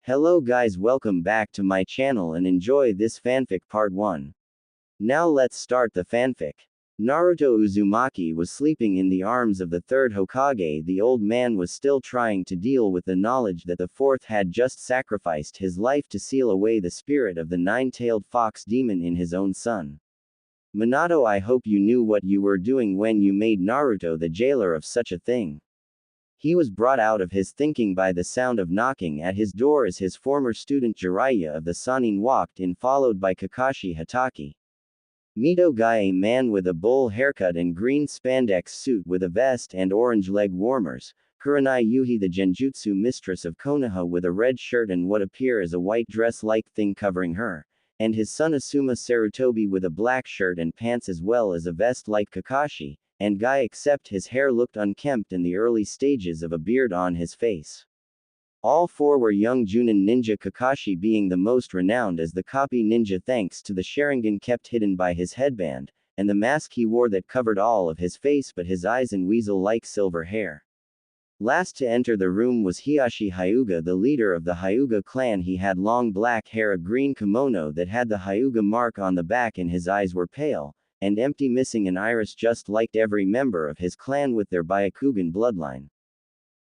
Hello guys, welcome back to my channel and enjoy this fanfic part 1. Now let's start the fanfic. Naruto Uzumaki was sleeping in the arms of the third Hokage. The old man was still trying to deal with the knowledge that the fourth had just sacrificed his life to seal away the spirit of the nine-tailed fox demon in his own son. Minato, I hope you knew what you were doing when you made Naruto the jailer of such a thing. He was brought out of his thinking by the sound of knocking at his door as his former student Jiraiya of the Sannin walked in, followed by Kakashi Hatake. Mito Guy, a man with a bowl haircut and green spandex suit with a vest and orange leg warmers, Kurenai Yuhi, the genjutsu mistress of Konoha, with a red shirt and what appear as a white dress-like thing covering her, and his son Asuma Sarutobi with a black shirt and pants as well as a vest like Kakashi, and Guy, except his hair looked unkempt in the early stages of a beard on his face. All four were young Junin ninja, Kakashi being the most renowned as the copy ninja thanks to the Sharingan kept hidden by his headband, and the mask he wore that covered all of his face but his eyes and weasel-like silver hair. Last to enter the room was Hiyashi Hyuga, the leader of the Hyuga clan. He had long black hair, a green kimono that had the Hyuga mark on the back, and his eyes were pale and empty, missing an iris, just like every member of his clan with their Byakugan bloodline.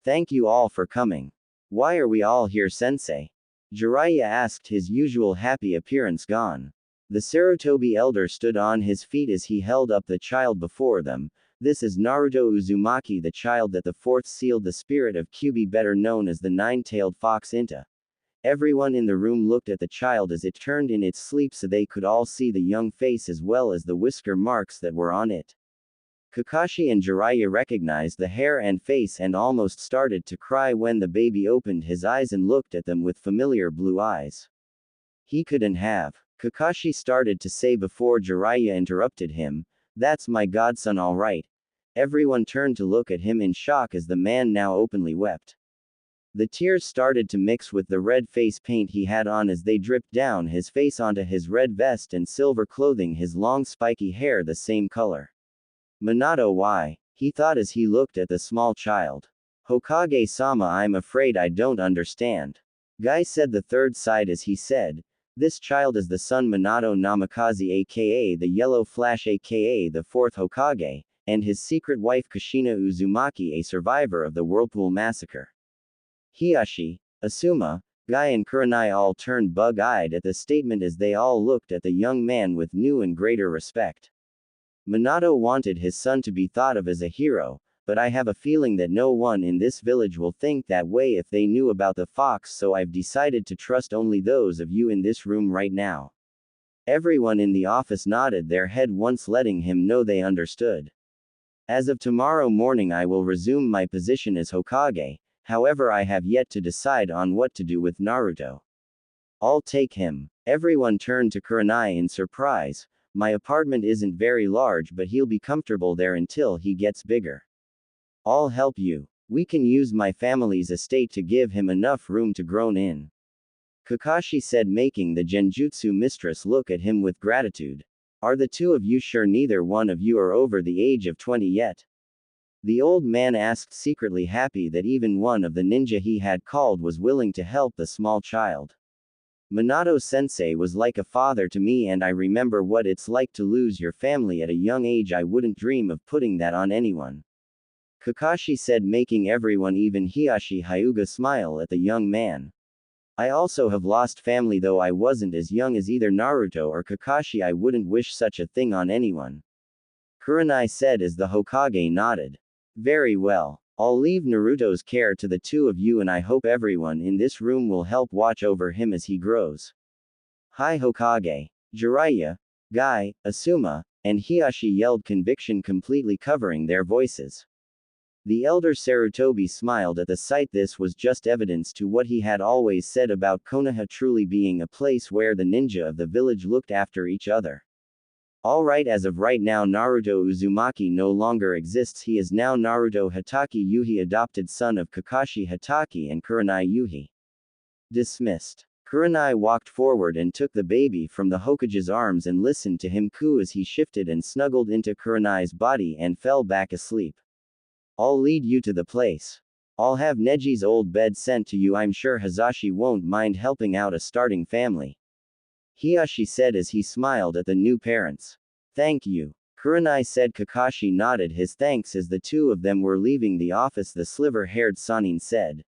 Thank you all for coming. Why are we all here, sensei? Jiraiya asked, his usual happy appearance gone. The Sarutobi elder stood on his feet as he held up the child before them. This is Naruto Uzumaki, the child that the fourth sealed the spirit of Kyuubi, better known as the nine-tailed fox Inta. Everyone in the room looked at the child as it turned in its sleep so they could all see the young face as well as the whisker marks that were on it. Kakashi and Jiraiya recognized the hair and face and almost started to cry when the baby opened his eyes and looked at them with familiar blue eyes. He couldn't have. Kakashi started to say before Jiraiya interrupted him, "That's my godson, all right." Everyone turned to look at him in shock as the man now openly wept. The tears started to mix with the red face paint he had on as they dripped down his face onto his red vest and silver clothing, his long spiky hair the same color. Minato, why? He thought as he looked at the small child. Hokage-sama, I'm afraid I don't understand. Guy said, the third side, as he said, this child is the son Minato Namikaze aka the Yellow Flash aka the fourth Hokage, and his secret wife Kushina Uzumaki, a survivor of the Whirlpool Massacre. Hiyashi, Asuma, Guy and Kurenai all turned bug-eyed at the statement as they all looked at the young man with new and greater respect. Minato wanted his son to be thought of as a hero, but I have a feeling that no one in this village will think that way if they knew about the fox, so I've decided to trust only those of you in this room right now. Everyone in the office nodded their head once, letting him know they understood. As of tomorrow morning I will resume my position as Hokage. However, I have yet to decide on what to do with Naruto. I'll take him. Everyone turned to Kurenai in surprise. My apartment isn't very large, but he'll be comfortable there until he gets bigger. I'll help you. We can use my family's estate to give him enough room to grow in. Kakashi said, making the genjutsu mistress look at him with gratitude. Are the two of you sure neither one of you are over the age of 20 yet? The old man asked, secretly happy that even one of the ninja he had called was willing to help the small child. Minato-sensei was like a father to me, and I remember what it's like to lose your family at a young age. I wouldn't dream of putting that on anyone. Kakashi said, making everyone, even Hiyashi Hyuga, smile at the young man. I also have lost family, though I wasn't as young as either Naruto or Kakashi. I wouldn't wish such a thing on anyone. Kurenai said as the Hokage nodded. Very well. I'll leave Naruto's care to the two of you, and I hope everyone in this room will help watch over him as he grows. Hi Hokage. Jiraiya, Guy, Asuma, and Hiyashi yelled, conviction completely covering their voices. The elder Sarutobi smiled at the sight. This was just evidence to what he had always said about Konoha truly being a place where the ninja of the village looked after each other. Alright, as of right now Naruto Uzumaki no longer exists. He is now Naruto Hatake Yuhi, adopted son of Kakashi Hatake and Kurenai Yuhi. Dismissed. Kurenai walked forward and took the baby from the Hokage's arms and listened to him coo as he shifted and snuggled into Kurenai's body and fell back asleep. I'll lead you to the place. I'll have Neji's old bed sent to you. I'm sure Hazashi won't mind helping out a starting family. Hiyashi said as he smiled at the new parents. Thank you. Kurenai said. Kakashi nodded his thanks as the two of them were leaving the office. The sliver-haired Sanin said.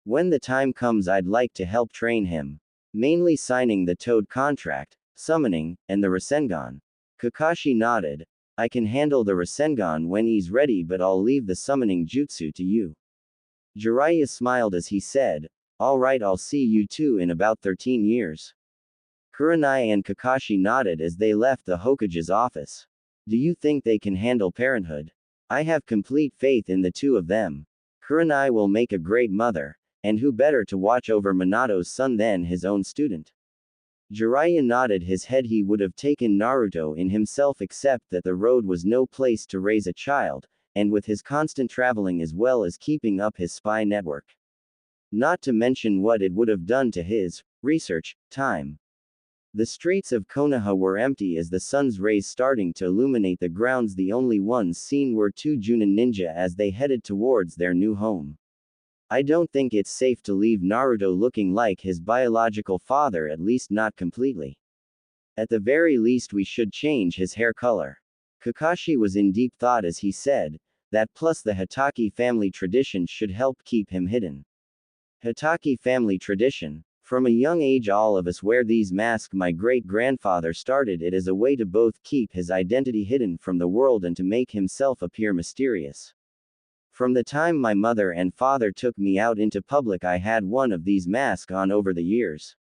When the time comes, I'd like to help train him. Mainly signing the Toad contract, summoning, and the Rasengan. Kakashi nodded. I can handle the Rasengan when he's ready, but I'll leave the summoning jutsu to you. Jiraiya smiled as he said, alright, I'll see you two in about 13 years. Kurenai and Kakashi nodded as they left the Hokage's office. Do you think they can handle parenthood? I have complete faith in the two of them. Kurenai will make a great mother, and who better to watch over Minato's son than his own student? Jiraiya nodded his head. He would have taken Naruto in himself, except that the road was no place to raise a child, and with his constant traveling as well as keeping up his spy network. Not to mention what it would have done to his research time. The streets of Konoha were empty as the sun's rays starting to illuminate the grounds. The only ones seen were two Junin ninja as they headed towards their new home. I don't think it's safe to leave Naruto looking like his biological father, at least not completely. At the very least we should change his hair color. Kakashi was in deep thought as he said, that plus the Hitaki family tradition should help keep him hidden. Hitaki family tradition. From a young age all of us wear these masks. My great-grandfather started it as a way to both keep his identity hidden from the world and to make himself appear mysterious. From the time my mother and father took me out into public, I had one of these masks on over the years.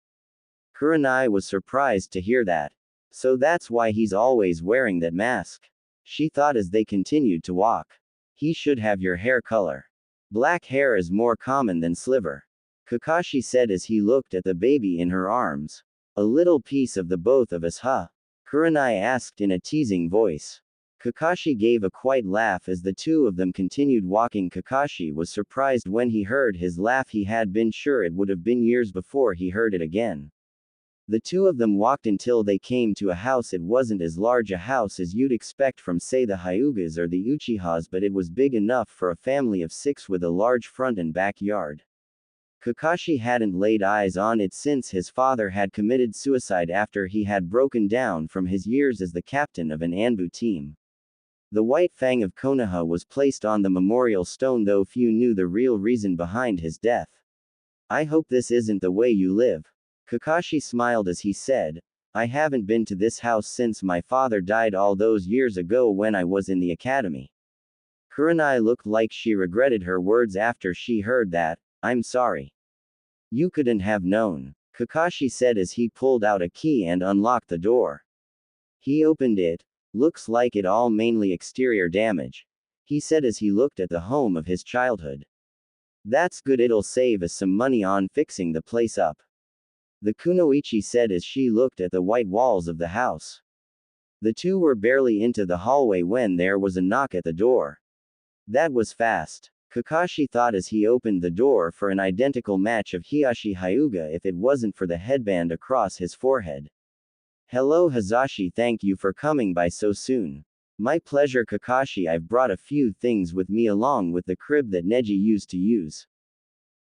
Kurenai was surprised to hear that. So that's why he's always wearing that mask. She thought as they continued to walk. He should have your hair color. Black hair is more common than sliver. Kakashi said as he looked at the baby in her arms. A little piece of the both of us, huh? Kurenai asked in a teasing voice. Kakashi gave a quiet laugh as the two of them continued walking. Kakashi was surprised when he heard his laugh. He had been sure it would have been years before he heard it again. The two of them walked until they came to a house. It wasn't as large a house as you'd expect from, say, the Hyugas or the Uchihas, but it was big enough for a family of 6 with a large front and backyard. Kakashi hadn't laid eyes on it since his father had committed suicide after he had broken down from his years as the captain of an Anbu team. The White Fang of Konoha was placed on the memorial stone, though few knew the real reason behind his death. I hope this isn't the way you live. Kakashi smiled as he said, I haven't been to this house since my father died all those years ago when I was in the academy. Kurenai looked like she regretted her words after she heard that. I'm sorry. You couldn't have known. Kakashi said as he pulled out a key and unlocked the door. He opened it. Looks like it all mainly exterior damage. He said as he looked at the home of his childhood. That's good, it'll save us some money on fixing the place up. The kunoichi said as she looked at the white walls of the house. The two were barely into the hallway when there was a knock at the door. That was fast. Kakashi thought as he opened the door for an identical match of Hiyashi Hyuga if it wasn't for the headband across his forehead. Hello Hazashi, thank you for coming by so soon. My pleasure Kakashi, I've brought a few things with me along with the crib that Neji used to use.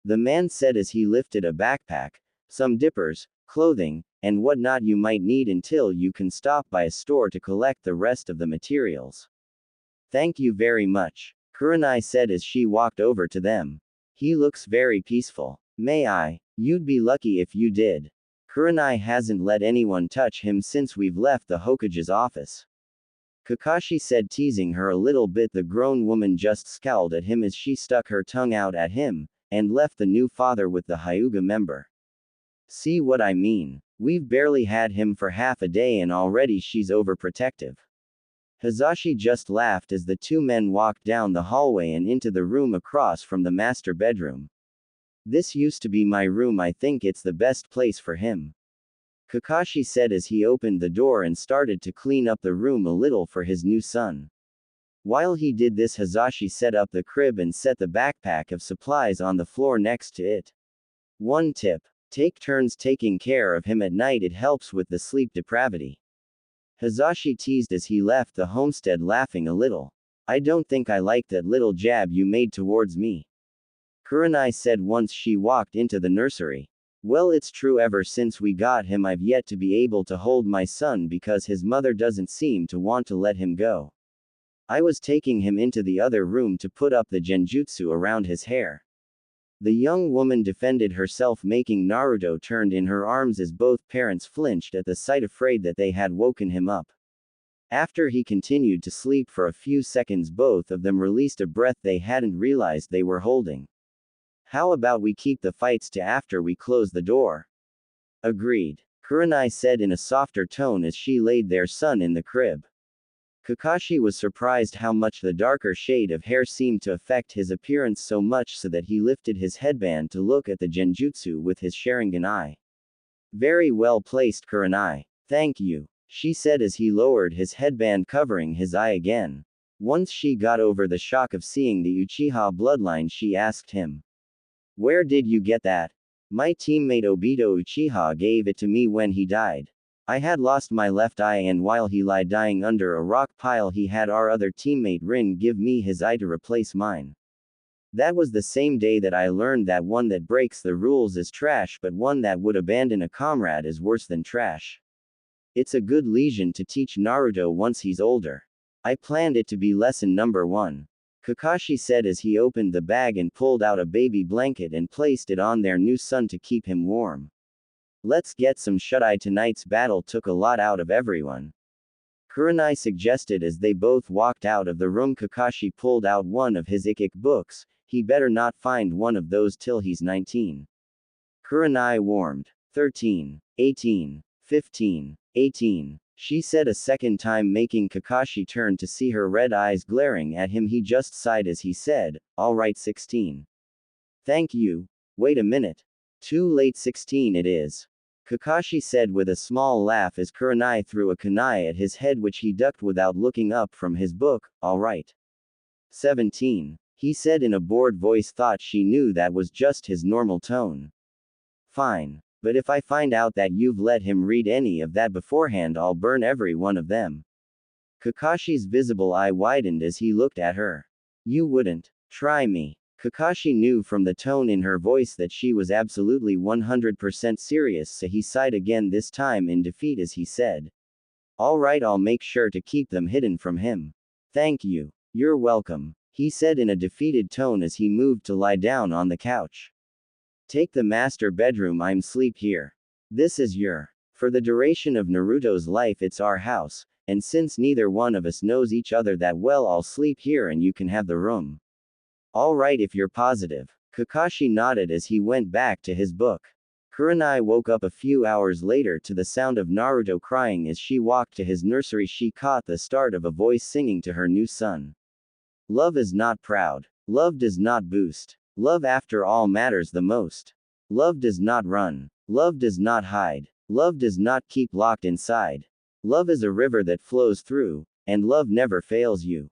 The man said as he lifted a backpack, some dippers, clothing, and whatnot you might need until you can stop by a store to collect the rest of the materials. Thank you very much. Kurenai said as she walked over to them. He looks very peaceful. May I? You'd be lucky if you did. Kurenai hasn't let anyone touch him since we've left the Hokage's office. Kakashi said, teasing her a little bit. The grown woman just scowled at him as she stuck her tongue out at him, and left the new father with the Hyuga member. See what I mean? We've barely had him for half a day and already she's overprotective. Hazashi just laughed as the two men walked down the hallway and into the room across from the master bedroom. This used to be my room, I think it's the best place for him. Kakashi said as he opened the door and started to clean up the room a little for his new son. While he did this, Hazashi set up the crib and set the backpack of supplies on the floor next to it. One tip. Take turns taking care of him at night, it helps with the sleep depravity. Hazashi teased as he left the homestead, laughing a little. I don't think I like that little jab you made towards me. Kurenai said once she walked into the nursery. Well, it's true, ever since we got him I've yet to be able to hold my son because his mother doesn't seem to want to let him go. I was taking him into the other room to put up the genjutsu around his hair. The young woman defended herself, making Naruto turned in her arms as both parents flinched at the sight, afraid that they had woken him up. After he continued to sleep for a few seconds, both of them released a breath they hadn't realized they were holding. How about we keep the fights to after we close the door? Agreed, Kurenai said in a softer tone as she laid their son in the crib. Kakashi was surprised how much the darker shade of hair seemed to affect his appearance, so much so that he lifted his headband to look at the genjutsu with his Sharingan eye. Very well placed, Kurenai. Thank you, she said as he lowered his headband, covering his eye again. Once she got over the shock of seeing the Uchiha bloodline, she asked him. Where did you get that? My teammate Obito Uchiha gave it to me when he died. I had lost my left eye, and while he lay dying under a rock pile, he had our other teammate Rin give me his eye to replace mine. That was the same day that I learned that one that breaks the rules is trash, but one that would abandon a comrade is worse than trash. It's a good lesson to teach Naruto once he's older. I planned it to be lesson number 1. Kakashi said as he opened the bag and pulled out a baby blanket and placed it on their new son to keep him warm. Let's get some shut-eye. Tonight's battle took a lot out of everyone, Kurenai suggested as they both walked out of the room. Kakashi pulled out one of his Ikik books. He better not find one of those till he's 19. Kurenai warned. 13, 18, 15, 18. She said a second time, making Kakashi turn to see her red eyes glaring at him. He just sighed as he said, all right, 16. Thank you. Wait a minute. Too late, 16 it is, Kakashi said with a small laugh as Kurenai threw a kunai at his head, which he ducked without looking up from his book. All right. 17. He said in a bored voice. Thought she knew that was just his normal tone. Fine. But if I find out that you've let him read any of that beforehand, I'll burn every one of them. Kakashi's visible eye widened as he looked at her. You wouldn't try me. Kakashi knew from the tone in her voice that she was absolutely 100% serious, so he sighed again, this time in defeat, as he said. All right, I'll make sure to keep them hidden from him. Thank you. You're welcome, he said in a defeated tone as he moved to lie down on the couch. Take the master bedroom, I'm sleep here. This is your. For the duration of Naruto's life, it's our house, and since neither one of us knows each other that well, I'll sleep here and you can have the room. All right, if you're positive. Kakashi nodded as he went back to his book. Kurenai woke up a few hours later to the sound of Naruto crying. As she walked to his nursery, she caught the start of a voice singing to her new son. Love is not proud. Love does not boost. Love after all matters the most. Love does not run. Love does not hide. Love does not keep locked inside. Love is a river that flows through, and love never fails you.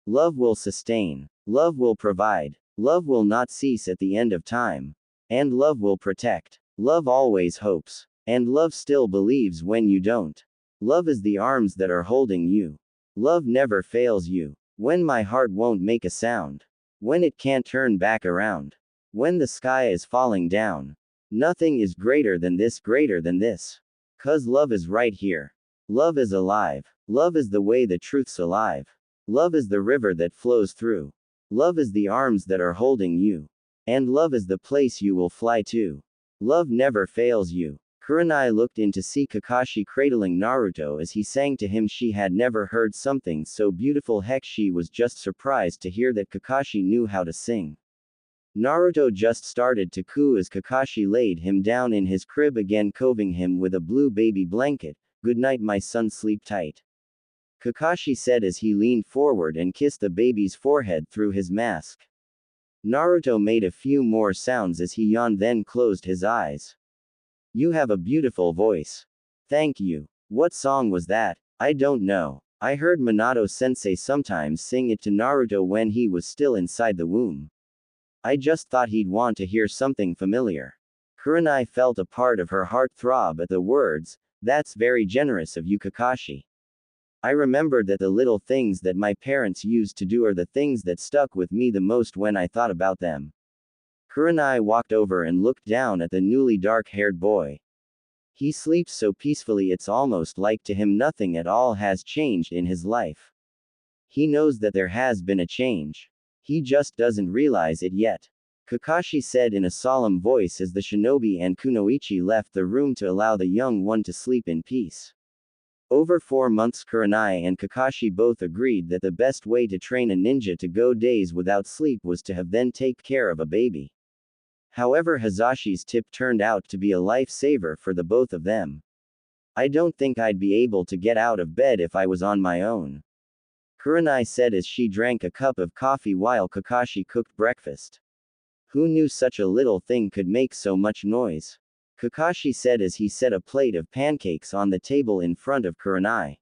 Love will sustain. Love will provide. Love will not cease at the end of time. And love will protect. Love always hopes. And love still believes when you don't. Love is the arms that are holding you. Love never fails you. When my heart won't make a sound. When it can't turn back around. When the sky is falling down. Nothing is greater than this, greater than this. 'Cause love is right here. Love is alive. Love is the way, the truth's alive. Love is the river that flows through. Love is the arms that are holding you. And love is the place you will fly to. Love never fails you. Kurenai looked in to see Kakashi cradling Naruto as he sang to him. She had never heard something so beautiful. Heck, she was just surprised to hear that Kakashi knew how to sing. Naruto just started to coo as Kakashi laid him down in his crib again, covering him with a blue baby blanket. Good night, my son, sleep tight, Kakashi said as he leaned forward and kissed the baby's forehead through his mask. Naruto made a few more sounds as he yawned, then closed his eyes. You have a beautiful voice. Thank you. What song was that? I don't know. I heard Minato-sensei sometimes sing it to Naruto when he was still inside the womb. I just thought he'd want to hear something familiar. Kurenai felt a part of her heart throb at the words. That's very generous of you, Kakashi. I remembered that the little things that my parents used to do are the things that stuck with me the most when I thought about them. Kurenai walked over and looked down at the newly dark-haired boy. He sleeps so peacefully it's almost like to him nothing at all has changed in his life. He knows that there has been a change. He just doesn't realize it yet. Kakashi said in a solemn voice as the shinobi and kunoichi left the room to allow the young one to sleep in peace. Over 4 months Kurenai and Kakashi both agreed that the best way to train a ninja to go days without sleep was to have them take care of a baby. However, Hazashi's tip turned out to be a lifesaver for the both of them. I don't think I'd be able to get out of bed if I was on my own, Kurenai said as she drank a cup of coffee while Kakashi cooked breakfast. Who knew such a little thing could make so much noise? Kakashi said as he set a plate of pancakes on the table in front of Kurenai.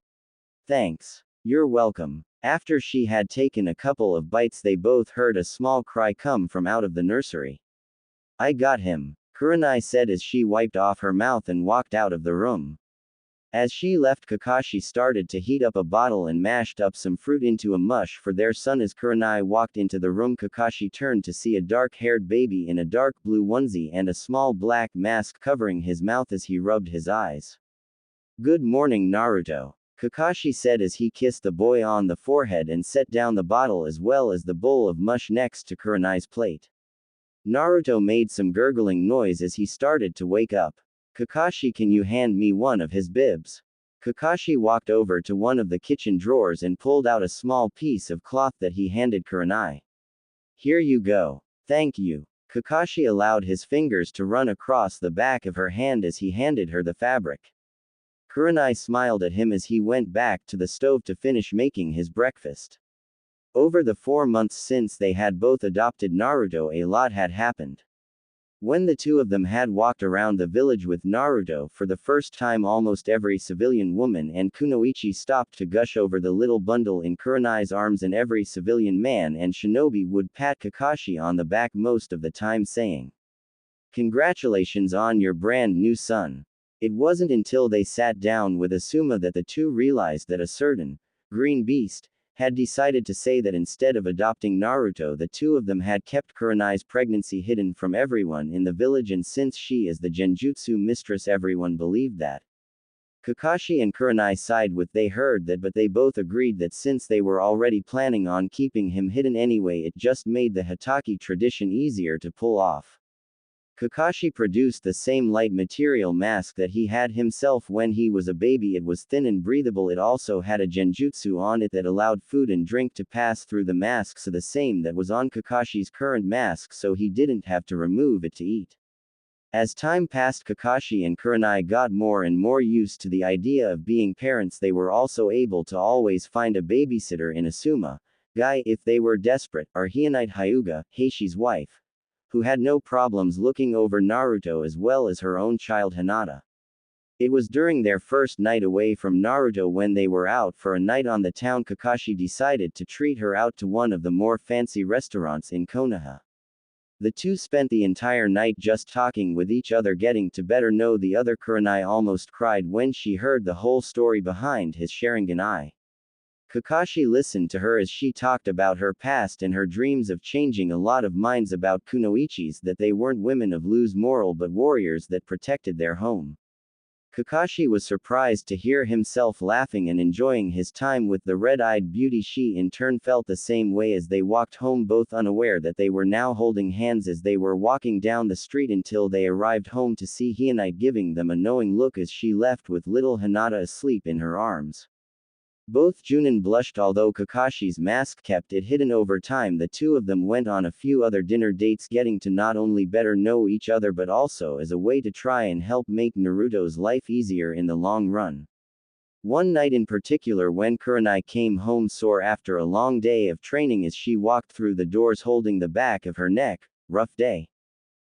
Thanks. You're welcome. After she had taken a couple of bites, they both heard a small cry come from out of the nursery. I got him, Kurenai said as she wiped off her mouth and walked out of the room. As she left, Kakashi started to heat up a bottle and mashed up some fruit into a mush for their son. As Kurenai walked into the room, Kakashi turned to see a dark-haired baby in a dark blue onesie and a small black mask covering his mouth as he rubbed his eyes. Good morning, Naruto, Kakashi said as he kissed the boy on the forehead and set down the bottle as well as the bowl of mush next to Kurenai's plate. Naruto made some gurgling noise as he started to wake up. Kakashi, can you hand me one of his bibs? Kakashi walked over to one of the kitchen drawers and pulled out a small piece of cloth that he handed Kurenai. Here you go. Thank you. Kakashi allowed his fingers to run across the back of her hand as he handed her the fabric. Kurenai smiled at him as he went back to the stove to finish making his breakfast. Over the 4 months since they had both adopted Naruto, a lot had happened. When the two of them had walked around the village with Naruto for the first time, almost every civilian woman and kunoichi stopped to gush over the little bundle in Kurenai's arms, and every civilian man and shinobi would pat Kakashi on the back most of the time, saying, "Congratulations on your brand new son." It wasn't until they sat down with Asuma that the two realized that a certain green beast had decided to say that instead of adopting Naruto, the two of them had kept Kurenai's pregnancy hidden from everyone in the village, and since she is the genjutsu mistress, everyone believed that. Kakashi and Kurenai sighed with they heard that, but they both agreed that since they were already planning on keeping him hidden anyway, it just made the Hatake tradition easier to pull off. Kakashi produced the same light material mask that he had himself when he was a baby. It was thin and breathable. It also had a genjutsu on it that allowed food and drink to pass through the mask, so the same that was on Kakashi's current mask, so he didn't have to remove it to eat. As time passed, Kakashi and Kurenai got more and more used to the idea of being parents. They were also able to always find a babysitter in Asuma Guy if they were desperate, or Hionite Hyuga, Heishi's wife, who had no problems looking over Naruto as well as her own child Hinata. It was during their first night away from Naruto, when they were out for a night on the town, Kakashi decided to treat her out to one of the more fancy restaurants in Konoha. The two spent the entire night just talking with each other, getting to better know the other. Kurenai almost cried when she heard the whole story behind his Sharingan eye. Kakashi listened to her as she talked about her past and her dreams of changing a lot of minds about kunoichis, that they weren't women of loose moral but warriors that protected their home. Kakashi was surprised to hear himself laughing and enjoying his time with the red-eyed beauty. She in turn felt the same way as they walked home, both unaware that they were now holding hands as they were walking down the street until they arrived home to see Hionite giving them a knowing look as she left with little Hinata asleep in her arms. Both Junin blushed. Although Kakashi's mask kept it hidden, over time the two of them went on a few other dinner dates, getting to not only better know each other but also as a way to try and help make Naruto's life easier in the long run. One night in particular, when Kurenai came home sore after a long day of training, as she walked through the doors holding the back of her neck, rough day.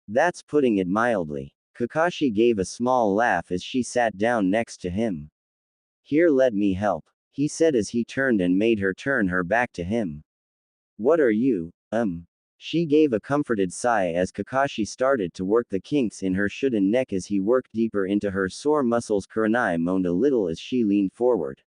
That's putting it mildly. Kakashi gave a small laugh as she sat down next to him. Here, let me help, he said as he turned and made her turn her back to him. What are you, She gave a comforted sigh as Kakashi started to work the kinks in her shouldn't neck as he worked deeper into her sore muscles. Kurenai moaned a little as she leaned forward.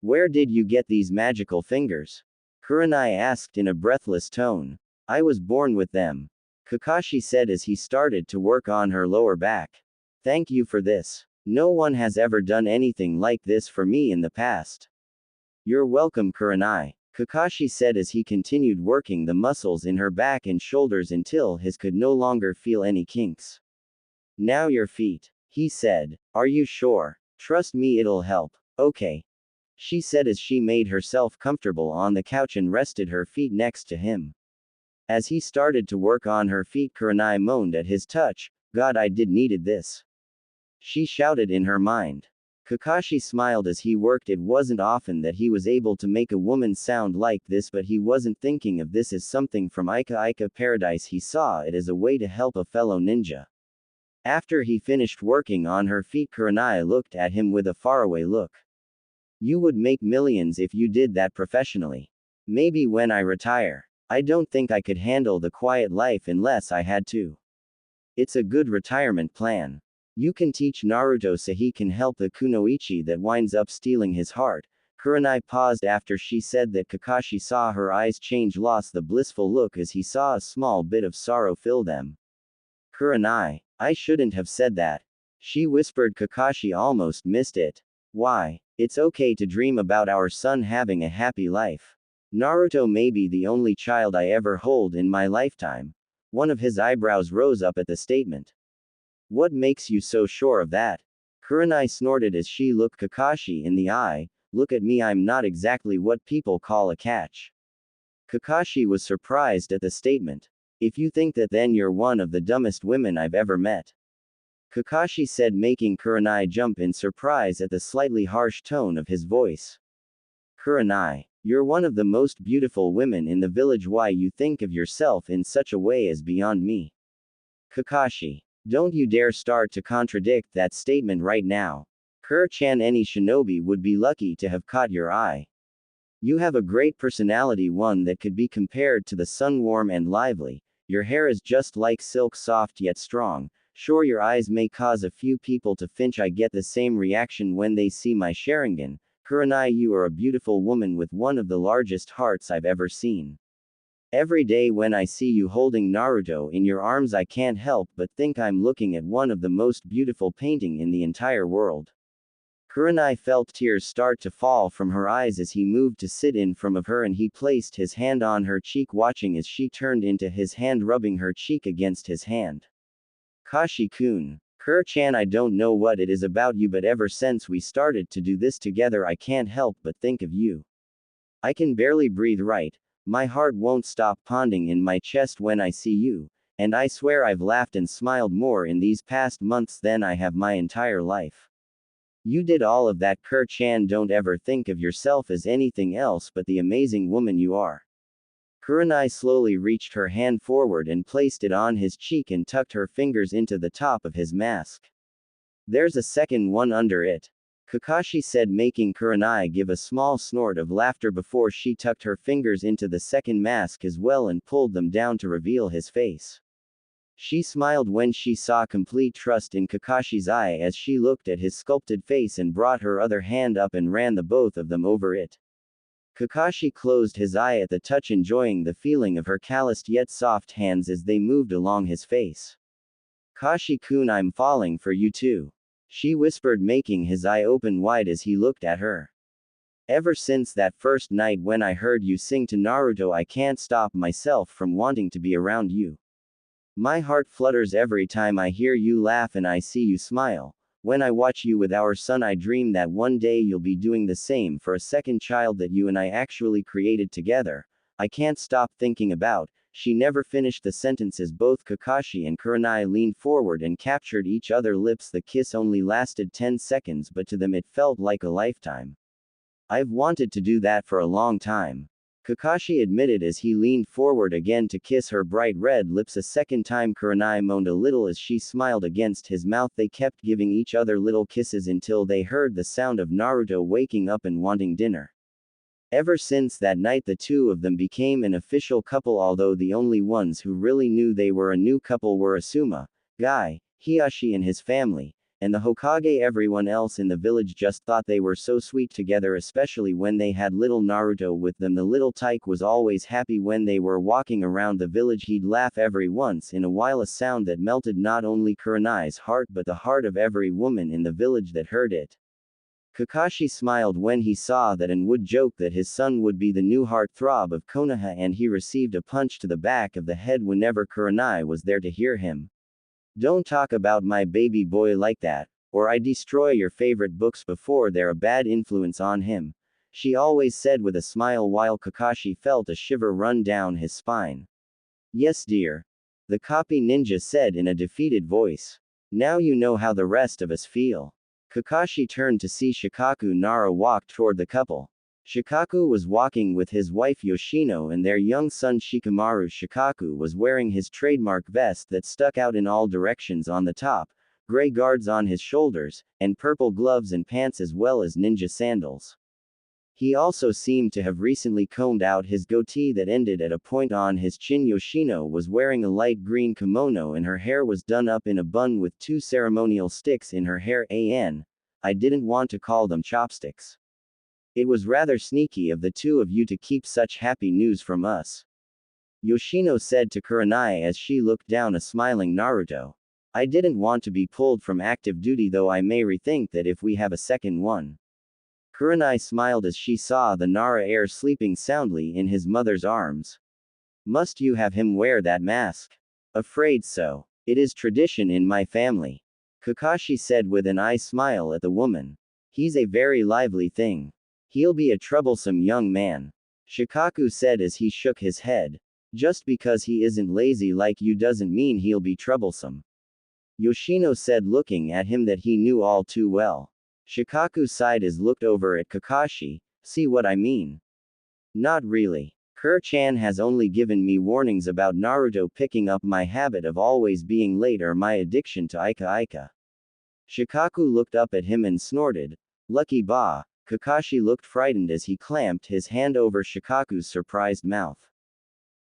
Where did you get these magical fingers? Kurenai asked in a breathless tone. I was born with them, Kakashi said as he started to work on her lower back. Thank you for this. No one has ever done anything like this for me in the past. You're welcome, Kurenai, Kakashi said as he continued working the muscles in her back and shoulders until his could no longer feel any kinks. Now your feet, he said. Are you sure? Trust me, it'll help. Okay, she said as she made herself comfortable on the couch and rested her feet next to him. As he started to work on her feet, Kurenai moaned at his touch. God, I did needed this, she shouted in her mind. Kakashi smiled as he worked. It wasn't often that he was able to make a woman sound like this, but he wasn't thinking of this as something from Ika Ika Paradise. He saw it as a way to help a fellow ninja. After he finished working on her feet, Kurenai looked at him with a faraway look. You would make millions if you did that professionally. Maybe when I retire. I don't think I could handle the quiet life unless I had to. It's a good retirement plan. You can teach Naruto so he can help the kunoichi that winds up stealing his heart. Kurenai paused after she said that. Kakashi saw her eyes change, lost the blissful look as he saw a small bit of sorrow fill them. Kurenai, I shouldn't have said that, she whispered. Kakashi almost missed it. Why? It's okay to dream about our son having a happy life. Naruto may be the only child I ever hold in my lifetime. One of his eyebrows rose up at the statement. What makes you so sure of that? Kurenai snorted as she looked Kakashi in the eye. Look at me, I'm not exactly what people call a catch. Kakashi was surprised at the statement. If you think that, then you're one of the dumbest women I've ever met, Kakashi said, making Kurenai jump in surprise at the slightly harsh tone of his voice. Kurenai, you're one of the most beautiful women in the village. Why you think of yourself in such a way is beyond me. Kakashi, don't you dare start to contradict that statement right now. Kur-chan, any shinobi would be lucky to have caught your eye. You have a great personality, one that could be compared to the sun, warm and lively. Your hair is just like silk, soft yet strong. Sure, your eyes may cause a few people to flinch. I get the same reaction when they see my Sharingan. Kurenai, you are a beautiful woman with one of the largest hearts I've ever seen. Every day when I see you holding Naruto in your arms, I can't help but think I'm looking at one of the most beautiful painting in the entire world. Kurenai felt tears start to fall from her eyes as he moved to sit in front of her and he placed his hand on her cheek, watching as she turned into his hand, rubbing her cheek against his hand. Kashi-kun, Kur-chan, I don't know what it is about you, but ever since we started to do this together, I can't help but think of you. I can barely breathe right. My heart won't stop pounding in my chest when I see you, and I swear I've laughed and smiled more in these past months than I have my entire life. You did all of that, Kur-chan. Don't ever think of yourself as anything else but the amazing woman you are. Kurenai slowly reached her hand forward and placed it on his cheek and tucked her fingers into the top of his mask. There's a second one under it, Kakashi said, making Kurenai give a small snort of laughter before she tucked her fingers into the second mask as well and pulled them down to reveal his face. She smiled when she saw complete trust in Kakashi's eye as she looked at his sculpted face and brought her other hand up and ran the both of them over it. Kakashi closed his eye at the touch, enjoying the feeling of her calloused yet soft hands as they moved along his face. Kashi-kun, I'm falling for you too, she whispered, making his eye open wide as he looked at her. Ever since that first night when I heard you sing to Naruto, I can't stop myself from wanting to be around you. My heart flutters every time I hear you laugh and I see you smile. When I watch you with our son, I dream that one day you'll be doing the same for a second child that you and I actually created together. I can't stop thinking about. She never finished the sentences. Both Kakashi and Kurenai leaned forward and captured each other's lips. The kiss only lasted 10 seconds, but to them it felt like a lifetime. I've wanted to do that for a long time, Kakashi admitted as he leaned forward again to kiss her bright red lips a second time. Kurenai moaned a little as she smiled against his mouth. They kept giving each other little kisses until they heard the sound of Naruto waking up and wanting dinner. Ever since that night, the two of them became an official couple, although the only ones who really knew they were a new couple were Asuma, Guy, Hiyashi and his family. and the Hokage everyone else in the village just thought they were so sweet together, especially when they had little Naruto with them. The little tyke was always happy when they were walking around the village. He'd laugh every once in a while, a sound that melted not only Kurenai's heart but the heart of every woman in the village that heard it. Kakashi smiled when he saw that and would joke that his son would be the new heartthrob of Konoha, and he received a punch to the back of the head whenever Kurenai was there to hear him. "Don't talk about my baby boy like that, or I destroy your favorite books before they're a bad influence on him," she always said with a smile, while Kakashi felt a shiver run down his spine. "Yes, dear," the copy ninja said in a defeated voice. "Now you know how the rest of us feel." Kakashi turned to see Shikaku Nara walk toward the couple. Shikaku was walking with his wife Yoshino and their young son Shikamaru. Shikaku was wearing his trademark vest that stuck out in all directions on the top, gray guards on his shoulders, and purple gloves and pants, as well as ninja sandals. He also seemed to have recently combed out his goatee that ended at a point on his chin. Yoshino was wearing a light green kimono and her hair was done up in a bun with 2 ceremonial sticks in her hair. I didn't want to call them chopsticks. It was rather sneaky of the two of you to keep such happy news from us, Yoshino said to Kurenai as she looked down a smiling Naruto. "I didn't want to be pulled from active duty, though I may rethink that if we have a second one." Kurenai smiled as she saw the Nara heir sleeping soundly in his mother's arms. "Must you have him wear that mask?" "Afraid so. It is tradition in my family," Kakashi said with an eye smile at the woman. "He's a very lively thing. He'll be a troublesome young man," Shikaku said as he shook his head. "Just because he isn't lazy like you doesn't mean he'll be troublesome," Yoshino said, looking at him that he knew all too well. Shikaku sighed as looked over at Kakashi. "See what I mean?" "Not really. Kur-chan has only given me warnings about Naruto picking up my habit of always being late or my addiction to Ika Ika." Shikaku looked up at him and snorted. "Lucky ba." Kakashi looked frightened as he clamped his hand over Shikaku's surprised mouth.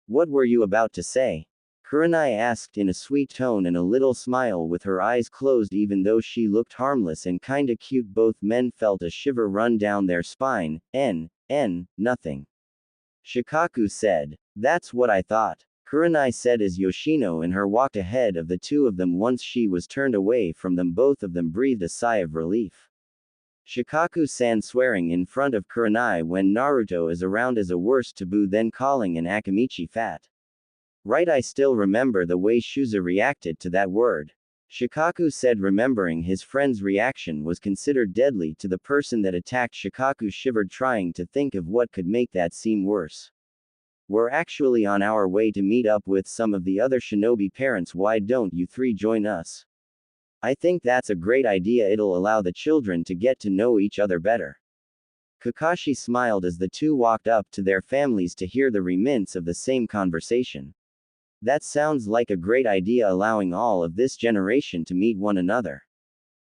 "What were you about to say?" Kurenai asked in a sweet tone and a little smile with her eyes closed. Even though she looked harmless and kinda cute, both men felt a shiver run down their spine. Nothing," Shikaku said. "That's what I thought," Kurenai said as Yoshino and her walked ahead of the two of them. Once she was turned away from them, both of them breathed a sigh of relief. Shikaku-san swearing in front of Kurenai when Naruto is around is a worse taboo than calling an Akamichi fat. "Right, I still remember the way Shuza reacted to that word," Shikaku said, remembering his friend's reaction was considered deadly to the person that attacked. Shikaku shivered, trying to think of what could make that seem worse. "We're actually on our way to meet up with some of the other shinobi parents. Why don't you three join us?" "I think that's a great idea. It'll allow the children to get to know each other better." Kakashi smiled as the two walked up to their families to hear the remnants of the same conversation. "That sounds like a great idea, allowing all of this generation to meet one another,"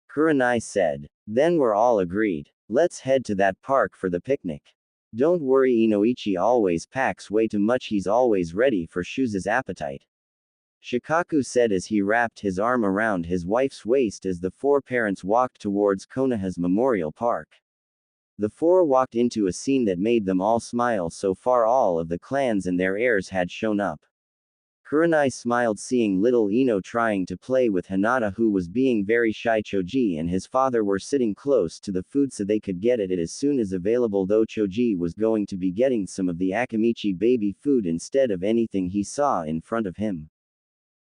Kurenai said. "Then we're all agreed. Let's head to that park for the picnic. Don't worry, Inoichi always packs way too much. He's always ready for Shuza's appetite," Shikaku said as he wrapped his arm around his wife's waist as the four parents walked towards Konoha's Memorial Park. The four walked into a scene that made them all smile. So far, all of the clans and their heirs had shown up. Kurenai smiled seeing little Ino trying to play with Hinata, who was being very shy. Choji and his father were sitting close to the food so they could get it as soon as available, though Choji was going to be getting some of the Akamichi baby food instead of anything he saw in front of him.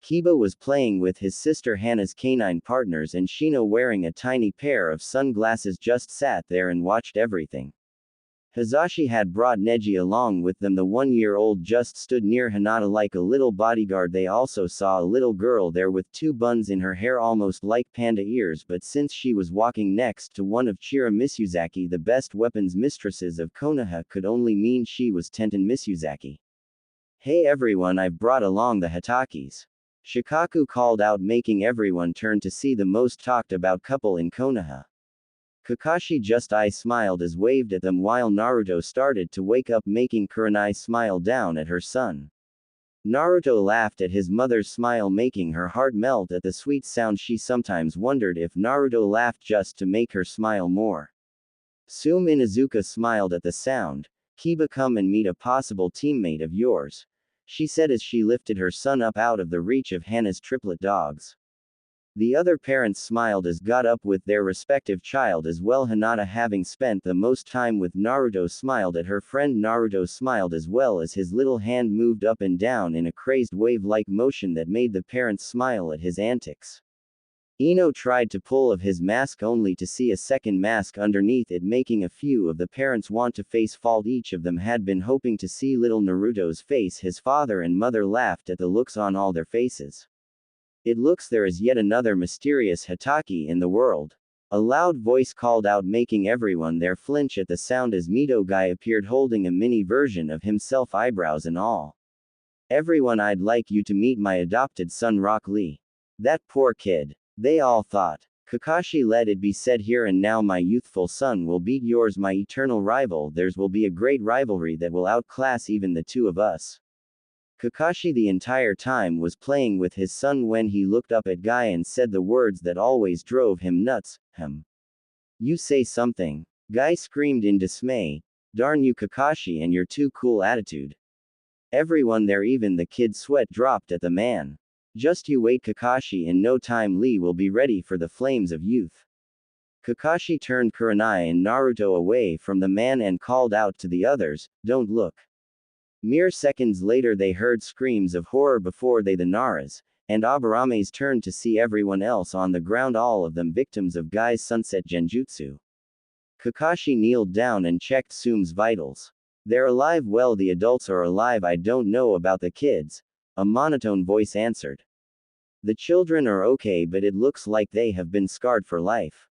Kiba was playing with his sister Hana's canine partners, and Shino, wearing a tiny pair of sunglasses, just sat there and watched everything. Hizashi had brought Neji along with them. The 1-year-old just stood near Hinata like a little bodyguard. They also saw a little girl there with 2 buns in her hair almost like panda ears, but since she was walking next to one of Chira Misuzaki, the best weapons mistresses of Konoha, could only mean she was Tenten Misuzaki. "Hey everyone, I've brought along the Hitakis," Shikaku called out, making everyone turn to see the most talked about couple in Konoha. Kakashi just smiled as waved at them while Naruto started to wake up, making Kurenai smile down at her son. Naruto laughed at his mother's smile, making her heart melt at the sweet sound. She sometimes wondered if Naruto laughed just to make her smile more. Sume Inuzuka smiled at the sound. Kiba, come and meet a possible teammate of yours, she said as she lifted her son up out of the reach of Hana's triplet dogs. The other parents smiled as got up with their respective child as well. Hinata, having spent the most time with Naruto, smiled at her friend. Naruto smiled as well as his little hand moved up and down in a crazed wave-like motion that made the parents smile at his antics. Ino tried to pull off his mask only to see a second mask underneath it, making a few of the parents want to face fault. Each of them had been hoping to see little Naruto's face. His father and mother laughed at the looks on all their faces. It looks there is yet another mysterious Hatake in the world. A loud voice called out, making everyone there flinch at the sound as Mito Guy appeared holding a mini version of himself, eyebrows and all. Everyone, I'd like you to meet my adopted son Rock Lee. That poor kid. They all thought. Kakashi, let it be said here and now, my youthful son will beat yours, my eternal rival. Theirs will be a great rivalry that will outclass even the two of us. Kakashi the entire time was playing with his son when he looked up at Guy and said the words that always drove him nuts, You say something. Guy screamed in dismay. Darn you Kakashi and your too cool attitude. Everyone there, even the kid, sweat dropped at the man. Just you wait Kakashi, in no time Lee will be ready for the flames of youth. Kakashi turned Kurenai and Naruto away from the man and called out to the others, don't look. Mere seconds later they heard screams of horror before they, the Naras, and Abarames, turned to see everyone else on the ground, all of them victims of Guy's sunset genjutsu. Kakashi kneeled down and checked Sume's vitals. They're alive. Well, the adults are alive, I don't know about the kids, a monotone voice answered. The children are okay, but it looks like they have been scarred for life.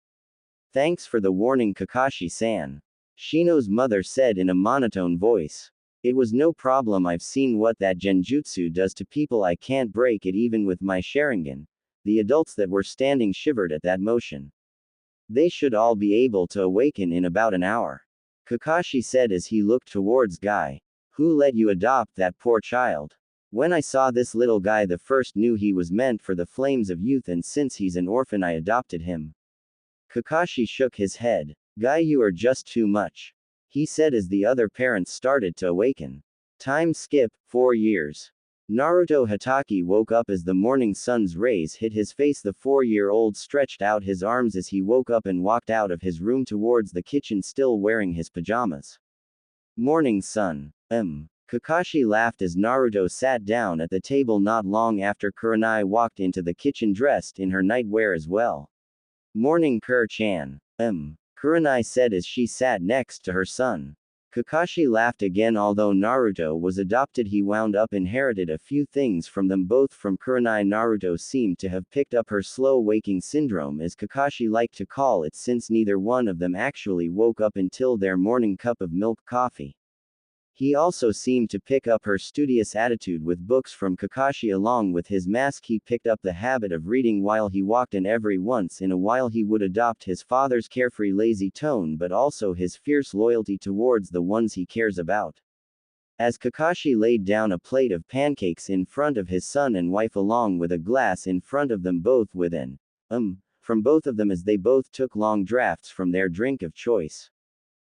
Thanks for the warning Kakashi-san, Shino's mother said in a monotone voice. It was no problem, I've seen what that genjutsu does to people, I can't break it even with my Sharingan. The adults that were standing shivered at that motion. They should all be able to awaken in about an hour, Kakashi said as he looked towards Guy. Who let you adopt that poor child? When I saw this little guy, the first knew he was meant for the flames of youth, and since he's an orphan I adopted him. Kakashi shook his head. Guy, you are just too much, he said as the other parents started to awaken. Time skip, 4 years. Naruto Hatake woke up as the morning sun's rays hit his face. The 4-year-old stretched out his arms as he woke up and walked out of his room towards the kitchen, still wearing his pajamas. Morning sun. Kakashi laughed as Naruto sat down at the table. Not long after, Kurenai walked into the kitchen dressed in her nightwear as well. Morning Kur-chan. Kurenai said as she sat next to her son. Kakashi laughed again. Although Naruto was adopted, he wound up inherited a few things from them both. From Kurenai, Naruto seemed to have picked up her slow waking syndrome, as Kakashi liked to call it, since neither one of them actually woke up until their morning cup of milk coffee. He also seemed to pick up her studious attitude with books from Kakashi. Along with his mask, he picked up the habit of reading while he walked, and every once in a while he would adopt his father's carefree lazy tone, but also his fierce loyalty towards the ones he cares about. As Kakashi laid down a plate of pancakes in front of his son and wife along with a glass in front of them, both with an from both of them, as they both took long drafts from their drink of choice.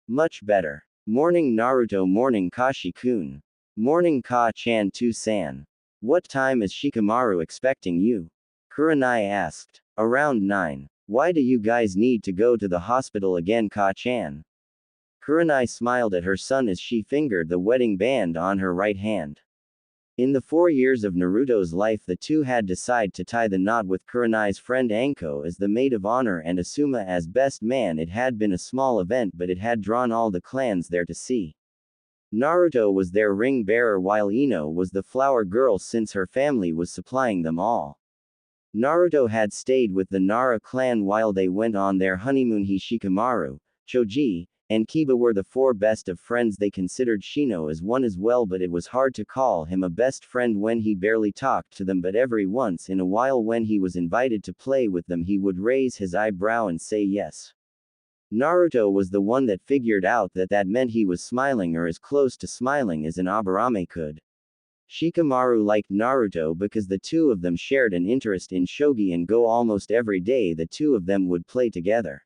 Much better. Morning Naruto. Morning Kashi-kun. Morning Ka-chan too-san. What time is Shikamaru expecting you? Kurenai asked. Around 9. Why do you guys need to go to the hospital again, Ka-chan? Kurenai smiled at her son as she fingered the wedding band on her right hand. In the 4 years of Naruto's life, the two had decided to tie the knot with Kurenai's friend Anko as the maid of honor and Asuma as best man. It had been a small event, but it had drawn all the clans there to see. Naruto was their ring bearer, while Ino was the flower girl since her family was supplying them all. Naruto had stayed with the Nara clan while they went on their honeymoon. He, Shikamaru, Choji, and Kiba were the 4 best of friends. They considered Shino as one as well, but it was hard to call him a best friend when he barely talked to them. But every once in a while, when he was invited to play with them, he would raise his eyebrow and say yes. Naruto was the one that figured out that that meant he was smiling, or as close to smiling as an Aburame could. Shikamaru liked Naruto because the two of them shared an interest in shogi and go almost every day the two of them would play together.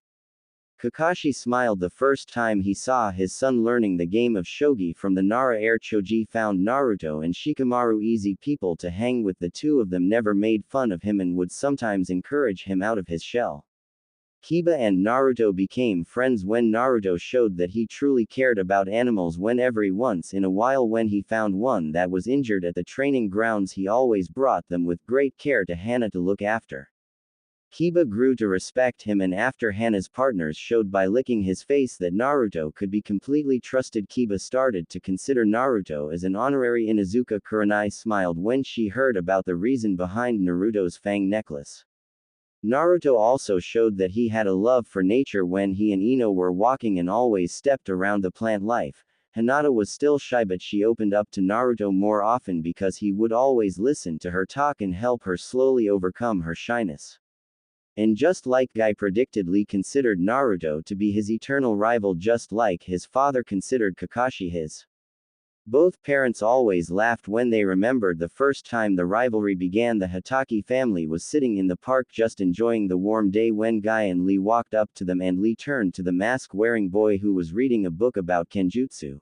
Kakashi smiled the first time he saw his son learning the game of shogi from the Nara Air. Choji found Naruto and Shikamaru easy people to hang with. The two of them never made fun of him and would sometimes encourage him out of his shell. Kiba and Naruto became friends when Naruto showed that he truly cared about animals. When every once in a while when he found one that was injured at the training grounds, he always brought them with great care to Hana to look after. Kiba grew to respect him, and after Hana's partners showed by licking his face that Naruto could be completely trusted, Kiba started to consider Naruto as an honorary Inuzuka. Kurenai smiled when she heard about the reason behind Naruto's fang necklace. Naruto also showed that he had a love for nature when he and Ino were walking and always stepped around the plant life. Hinata was still shy, but she opened up to Naruto more often because he would always listen to her talk and help her slowly overcome her shyness. And just like Guy predicted, Lee considered Naruto to be his eternal rival, just like his father considered Kakashi his. Both parents always laughed when they remembered the first time the rivalry began. The Hitaki family was sitting in the park just enjoying the warm day when Guy and Lee walked up to them, and Lee turned to the mask-wearing boy who was reading a book about kenjutsu.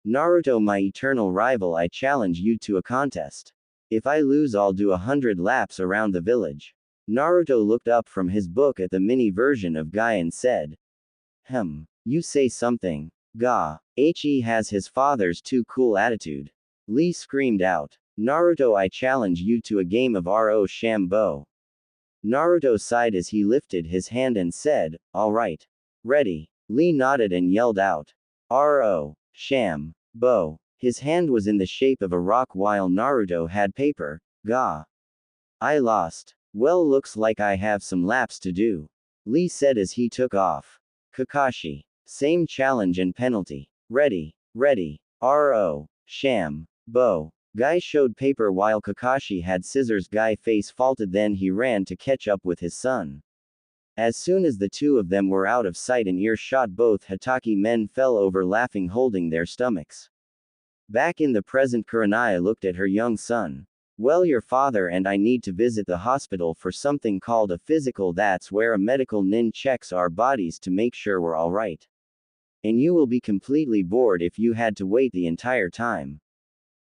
Naruto, my eternal rival, I challenge you to a contest. If I lose, I'll do 100 laps around the village. Naruto looked up from his book at the mini version of Guy and said, You say something. He has his father's too cool attitude. Lee screamed out. Naruto, I challenge you to a game of Ro Shambo. Naruto sighed as he lifted his hand and said, alright. Ready. Lee nodded and yelled out. Ro Shambo. His hand was in the shape of a rock while Naruto had paper. I lost. Well, looks like I have some laps to do. Lee said as he took off. Kakashi. Same challenge and penalty. Ready. Ro Shambo. Guy showed paper while Kakashi had scissors. Guy face faulted, then he ran to catch up with his son. As soon as the two of them were out of sight and earshot, both Hitaki men fell over laughing, holding their stomachs. Back in the present, Kurenai looked at her young son. Well, your father and I need to visit the hospital for something called a physical. That's where a medical nin checks our bodies to make sure we're alright. And you will be completely bored if you had to wait the entire time.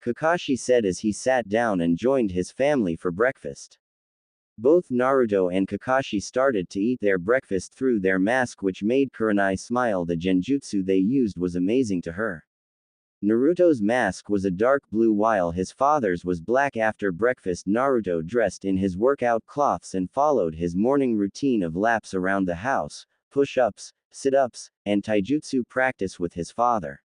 Kakashi said as he sat down and joined his family for breakfast. Both Naruto and Kakashi started to eat their breakfast through their mask, which made Kurenai smile. The genjutsu they used was amazing to her. Naruto's mask was a dark blue while his father's was black. After breakfast, Naruto dressed in his workout cloths and followed his morning routine of laps around the house, push-ups, sit-ups, and taijutsu practice with his father.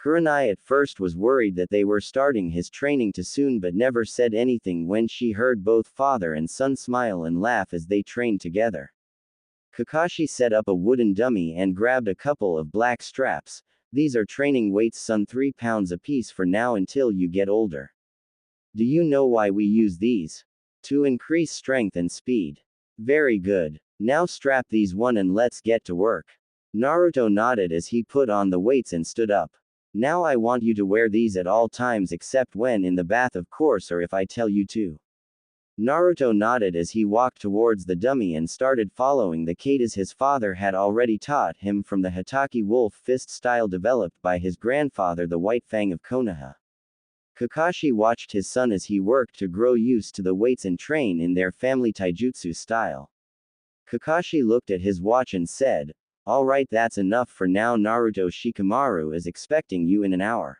Kurenai at first was worried that they were starting his training too soon, but never said anything when she heard both father and son smile and laugh as they trained together. Kakashi set up a wooden dummy and grabbed a couple of black straps. These are training weights, son, 3 pounds apiece for now until you get older. Do you know why we use these? To increase strength and speed. Very good. Now strap these one and let's get to work. Naruto nodded as he put on the weights and stood up. Now I want you to wear these at all times except when in the bath, of course, or if I tell you to. Naruto nodded as he walked towards the dummy and started following the katas his father had already taught him from the Hitaki wolf fist style developed by his grandfather, the White Fang of Konoha. Kakashi watched his son as he worked to grow used to the weights and train in their family taijutsu style. Kakashi looked at his watch and said, alright, that's enough for now. Naruto, Shikamaru is expecting you in an hour.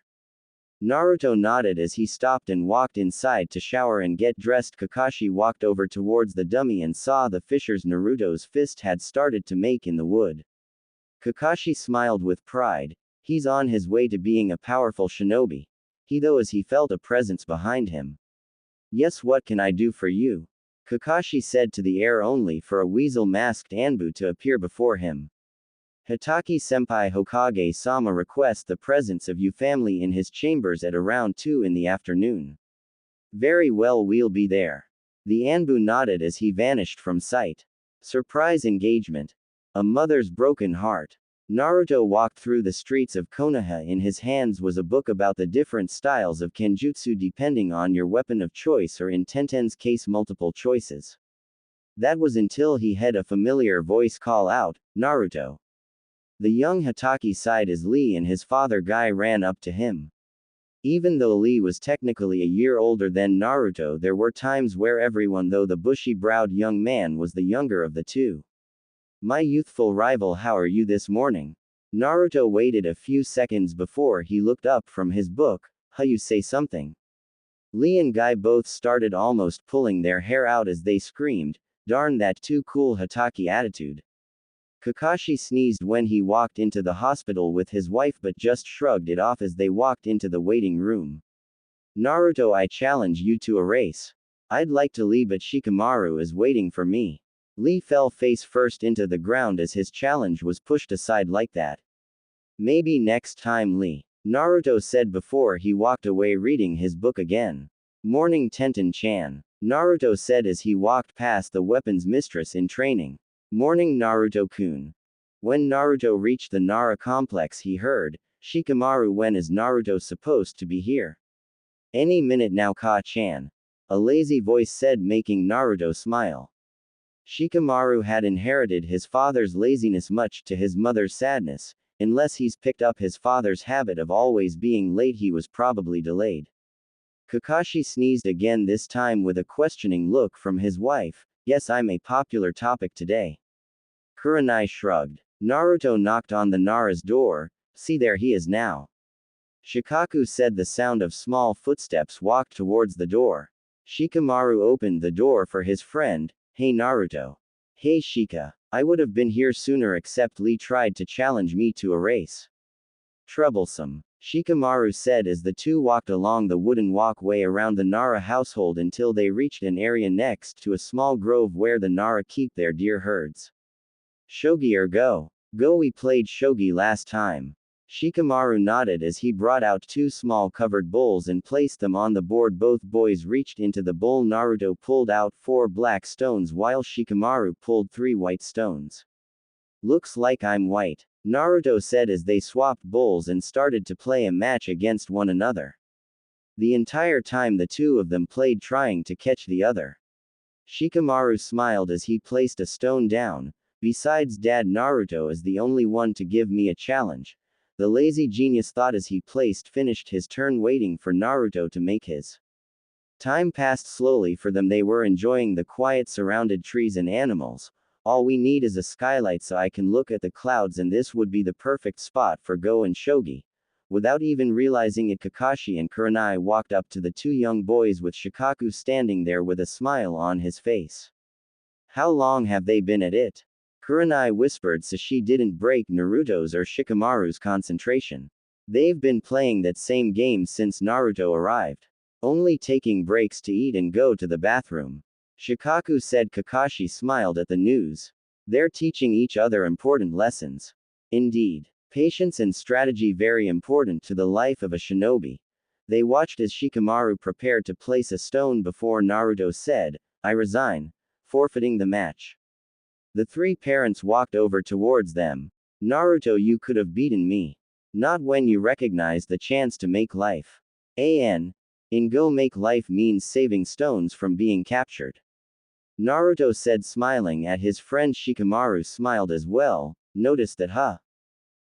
Naruto nodded as he stopped and walked inside to shower and get dressed. Kakashi walked over towards the dummy and saw the fissures Naruto's fist had started to make in the wood. Kakashi smiled with pride. He's on his way to being a powerful shinobi. As he felt a presence behind him. Yes, what can I do for you? Kakashi said to the air, only for a weasel-masked Anbu to appear before him. Hitaki-senpai, Hokage-sama requests the presence of you family in his chambers at around 2 in the afternoon. Very well, we'll be there. The Anbu nodded as he vanished from sight. Surprise engagement. A mother's broken heart. Naruto walked through the streets of Konoha. In his hands was a book about the different styles of kenjutsu depending on your weapon of choice, or in Tenten's case multiple choices. That was until he had a familiar voice call out, "Naruto." The young Hatake sighed as Lee and his father Guy ran up to him. Even though Lee was technically a year older than Naruto, there were times where everyone, though the bushy-browed young man was the younger of the two. "My youthful rival, how are you this morning?" Naruto waited a few seconds before he looked up from his book. "Huh, you say something?" Lee and Guy both started almost pulling their hair out as they screamed, "Darn that too cool Hatake attitude." Kakashi sneezed when he walked into the hospital with his wife but just shrugged it off as they walked into the waiting room. "Naruto, I challenge you to a race. I'd like to leave but Shikamaru is waiting for me." Lee fell face first into the ground as his challenge was pushed aside like that. "Maybe next time, Lee," Naruto said before he walked away reading his book again. "Morning, Tenten-chan," Naruto said as he walked past the weapons mistress in training. "Morning, Naruto-kun." When Naruto reached the Nara complex, he heard, "Shikamaru, when is Naruto supposed to be here?" "Any minute now, Ka-chan," a lazy voice said, making Naruto smile. Shikamaru had inherited his father's laziness much to his mother's sadness. Unless he's picked up his father's habit of always being late, he was probably delayed. Kakashi sneezed again, this time with a questioning look from his wife. "Yes, I'm a popular topic today." Kurenai shrugged. Naruto knocked on the Nara's door. "See, there he is now." Shikaku said. The sound of small footsteps walked towards the door. Shikamaru opened the door for his friend. "Hey Naruto." "Hey Shika. I would have been here sooner except Lee tried to challenge me to a race." "Troublesome," Shikamaru said as the two walked along the wooden walkway around the Nara household until they reached an area next to a small grove where the Nara keep their deer herds. "Shogi or go?" "Go, we played shogi last time." Shikamaru nodded as he brought out two small covered bowls and placed them on the board. Both boys reached into the bowl. Naruto pulled out 4 black stones while Shikamaru pulled 3 white stones. "Looks like I'm white," Naruto said as they swapped bowls and started to play a match against one another. The entire time the two of them played trying to catch the other. Shikamaru smiled as he placed a stone down. "Besides Dad, Naruto is the only one to give me a challenge," the lazy genius thought as he finished his turn waiting for Naruto to make his. Time passed slowly for them. They were enjoying the quiet surrounded trees and animals. "All we need is a skylight so I can look at the clouds, and this would be the perfect spot for Go and Shogi." Without even realizing it, Kakashi and Kurenai walked up to the two young boys with Shikaku standing there with a smile on his face. "How long have they been at it?" Kurenai whispered so she didn't break Naruto's or Shikamaru's concentration. "They've been playing that same game since Naruto arrived. Only taking breaks to eat and go to the bathroom." Shikaku said. Kakashi smiled at the news. "They're teaching each other important lessons." "Indeed. Patience and strategy very important to the life of a shinobi." They watched as Shikamaru prepared to place a stone before Naruto said, "I resign," forfeiting the match. The three parents walked over towards them. "Naruto, you could have beaten me. Not when you recognized the chance to make life. In Go, make life means saving stones from being captured." Naruto said, smiling at his friend. Shikamaru smiled as well. "Notice that, huh?"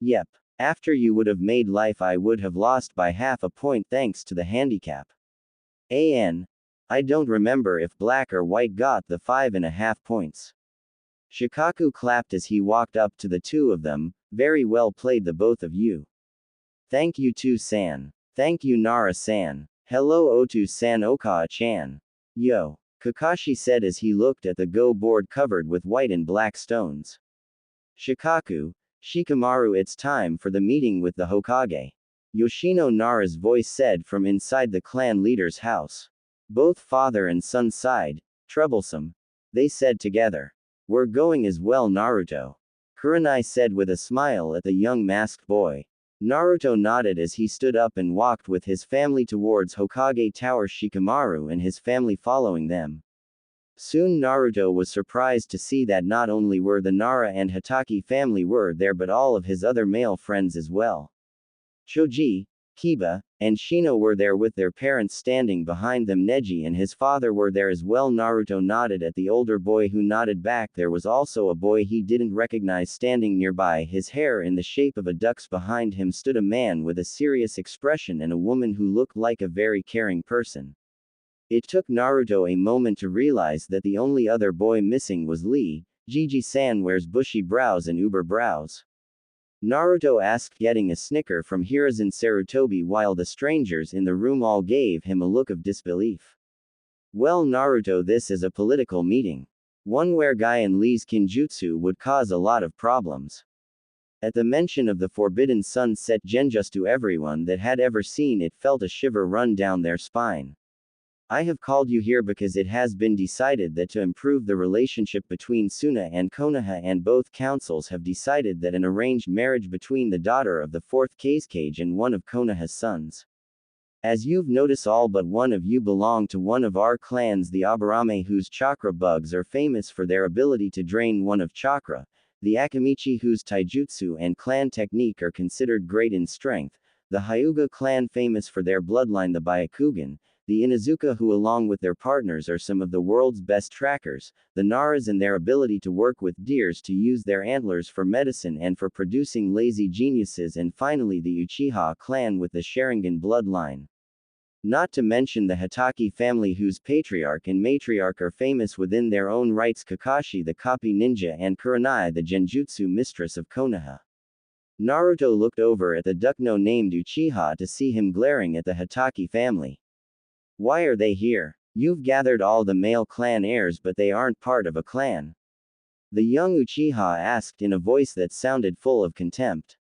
"Yep. After you would have made life, I would have lost by half a point thanks to the handicap." I don't remember if black or white got the 5.5 points." Shikaku clapped as he walked up to the two of them. "Very well played, the both of you." "Thank you too, San." "Thank you, Nara-san." "Hello, Otu-san, Okaa-chan." "Yo," Kakashi said as he looked at the Go board covered with white and black stones. "Shikaku, Shikamaru, it's time for the meeting with the Hokage." Yoshino, Nara's voice said from inside the clan leader's house. Both father and son sighed. "Troublesome," they said together. "We're going as well, Naruto," Kurenai said with a smile at the young masked boy. Naruto nodded as he stood up and walked with his family towards Hokage Tower, Shikamaru and his family following them. Soon Naruto was surprised to see that not only were the Nara and Hatake family were there but all of his other male friends as well. Choji, Kiba, and Shino were there with their parents standing behind them. Neji and his father were there as well. Naruto nodded at the older boy who nodded back. There was also a boy he didn't recognize standing nearby. His hair in the shape of a duck's. Behind him stood a man with a serious expression and a woman who looked like a very caring person. It took Naruto a moment to realize that the only other boy missing was Lee. Gigi-san wears bushy brows and uber brows. Naruto asked, getting a snicker from Hiruzen Sarutobi while the strangers in the room all gave him a look of disbelief. Well, Naruto, this is a political meeting. One where Guy and Lee's kinjutsu would cause a lot of problems. At the mention of the forbidden sunset genjutsu, everyone that had ever seen it felt a shiver run down their spine. I have called you here because it has been decided that to improve the relationship between Suna and Konoha, and both councils have decided that an arranged marriage between the daughter of the fourth Kazekage and one of Konoha's sons. As you've noticed, all but one of you belong to one of our clans, the Aburame, whose chakra bugs are famous for their ability to drain one of chakra, the Akamichi, whose taijutsu and clan technique are considered great in strength, the Hyuga clan, famous for their bloodline, the Byakugan, the Inuzuka, who along with their partners are some of the world's best trackers, the Naras and their ability to work with deers to use their antlers for medicine and for producing lazy geniuses, and finally the Uchiha clan with the Sharingan bloodline. Not to mention the Hatake family, whose patriarch and matriarch are famous within their own rights, Kakashi the copy ninja and Kurenai the genjutsu mistress of Konoha. Naruto looked over at the Duckno named Uchiha to see him glaring at the Hatake family. Why are they here? You've gathered all the male clan heirs, but they aren't part of a clan. The young Uchiha asked in a voice that sounded full of contempt.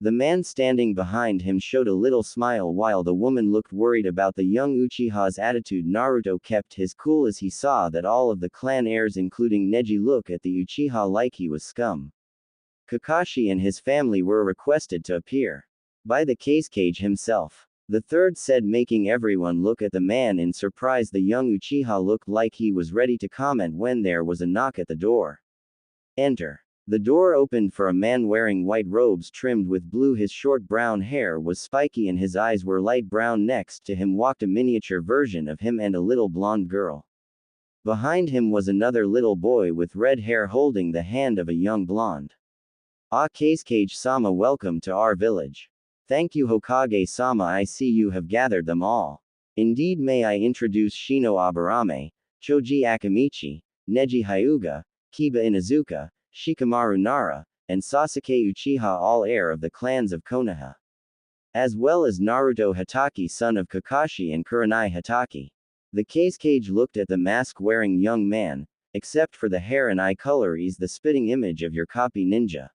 The man standing behind him showed a little smile while the woman looked worried about the young Uchiha's attitude. Naruto kept his cool as he saw that all of the clan heirs, including Neji, look at the Uchiha like he was scum. Kakashi and his family were requested to appear by the Kazekage himself. The third said, making everyone look at the man in surprise. The young Uchiha looked like he was ready to comment when there was a knock at the door. Enter. The door opened for a man wearing white robes trimmed with blue. His short brown hair was spiky and his eyes were light brown. Next to him walked a miniature version of him and a little blonde girl. Behind him was another little boy with red hair holding the hand of a young blonde. Ah, Kazekage-sama, welcome to our village. Thank you, Hokage-sama, I see you have gathered them all. Indeed, may I introduce Shino Aburame, Choji Akamichi, Neji Hyuga, Kiba Inuzuka, Shikamaru Nara, and Sasuke Uchiha, all heir of the clans of Konoha. As well as Naruto Hatake, son of Kakashi, and Kurenai Hatake. The Kazekage looked at the mask-wearing young man. Except for the hair and eye color, he's the spitting image of your copy ninja.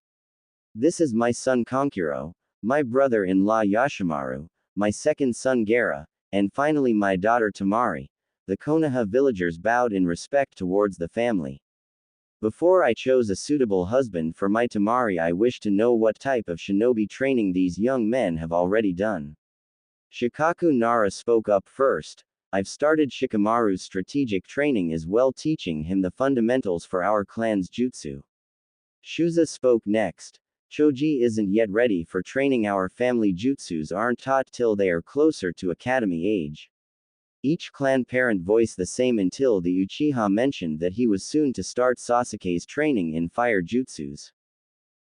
This is my son Konkuro, my brother-in-law Yashimaru, my second son Gaara, and finally my daughter Tamari. The Konoha villagers bowed in respect towards the family. Before I chose a suitable husband for my Tamari, I wish to know what type of shinobi training these young men have already done. Shikaku Nara spoke up first. I've started Shikamaru's strategic training as well, teaching him the fundamentals for our clan's jutsu. Shuza spoke next. Choji isn't yet ready for training. Our family jutsus aren't taught till they are closer to academy age. Each clan parent voiced the same until the Uchiha mentioned that he was soon to start Sasuke's training in fire jutsus.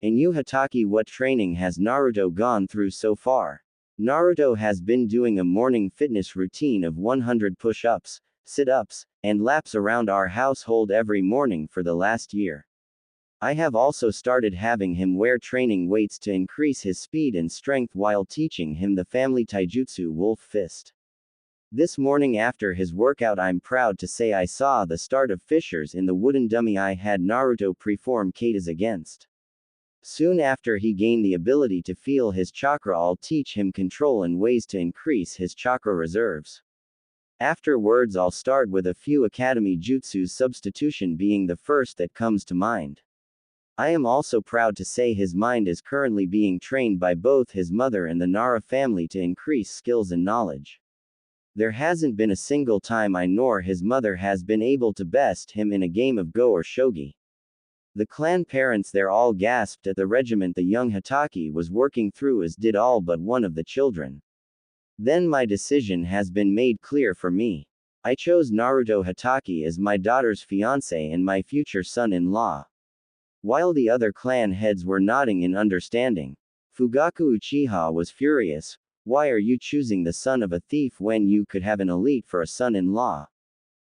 And you, Hatake, what training has Naruto gone through so far? Naruto has been doing a morning fitness routine of 100 push-ups, sit-ups, and laps around our household every morning for the last year. I have also started having him wear training weights to increase his speed and strength while teaching him the family taijutsu Wolf Fist. This morning after his workout, I'm proud to say I saw the start of fissures in the wooden dummy I had Naruto perform katas against. Soon after he gained the ability to feel his chakra, I'll teach him control and ways to increase his chakra reserves. Afterwards I'll start with a few academy jutsus, substitution being the first that comes to mind. I am also proud to say his mind is currently being trained by both his mother and the Nara family to increase skills and knowledge. There hasn't been a single time I nor his mother has been able to best him in a game of Go or Shogi. The clan parents there all gasped at the regiment the young Hitaki was working through, as did all but one of the children. Then my decision has been made clear for me. I chose Naruto Hitaki as my daughter's fiancé and my future son-in-law. While the other clan heads were nodding in understanding, Fugaku Uchiha was furious. Why are you choosing the son of a thief when you could have an elite for a son-in-law?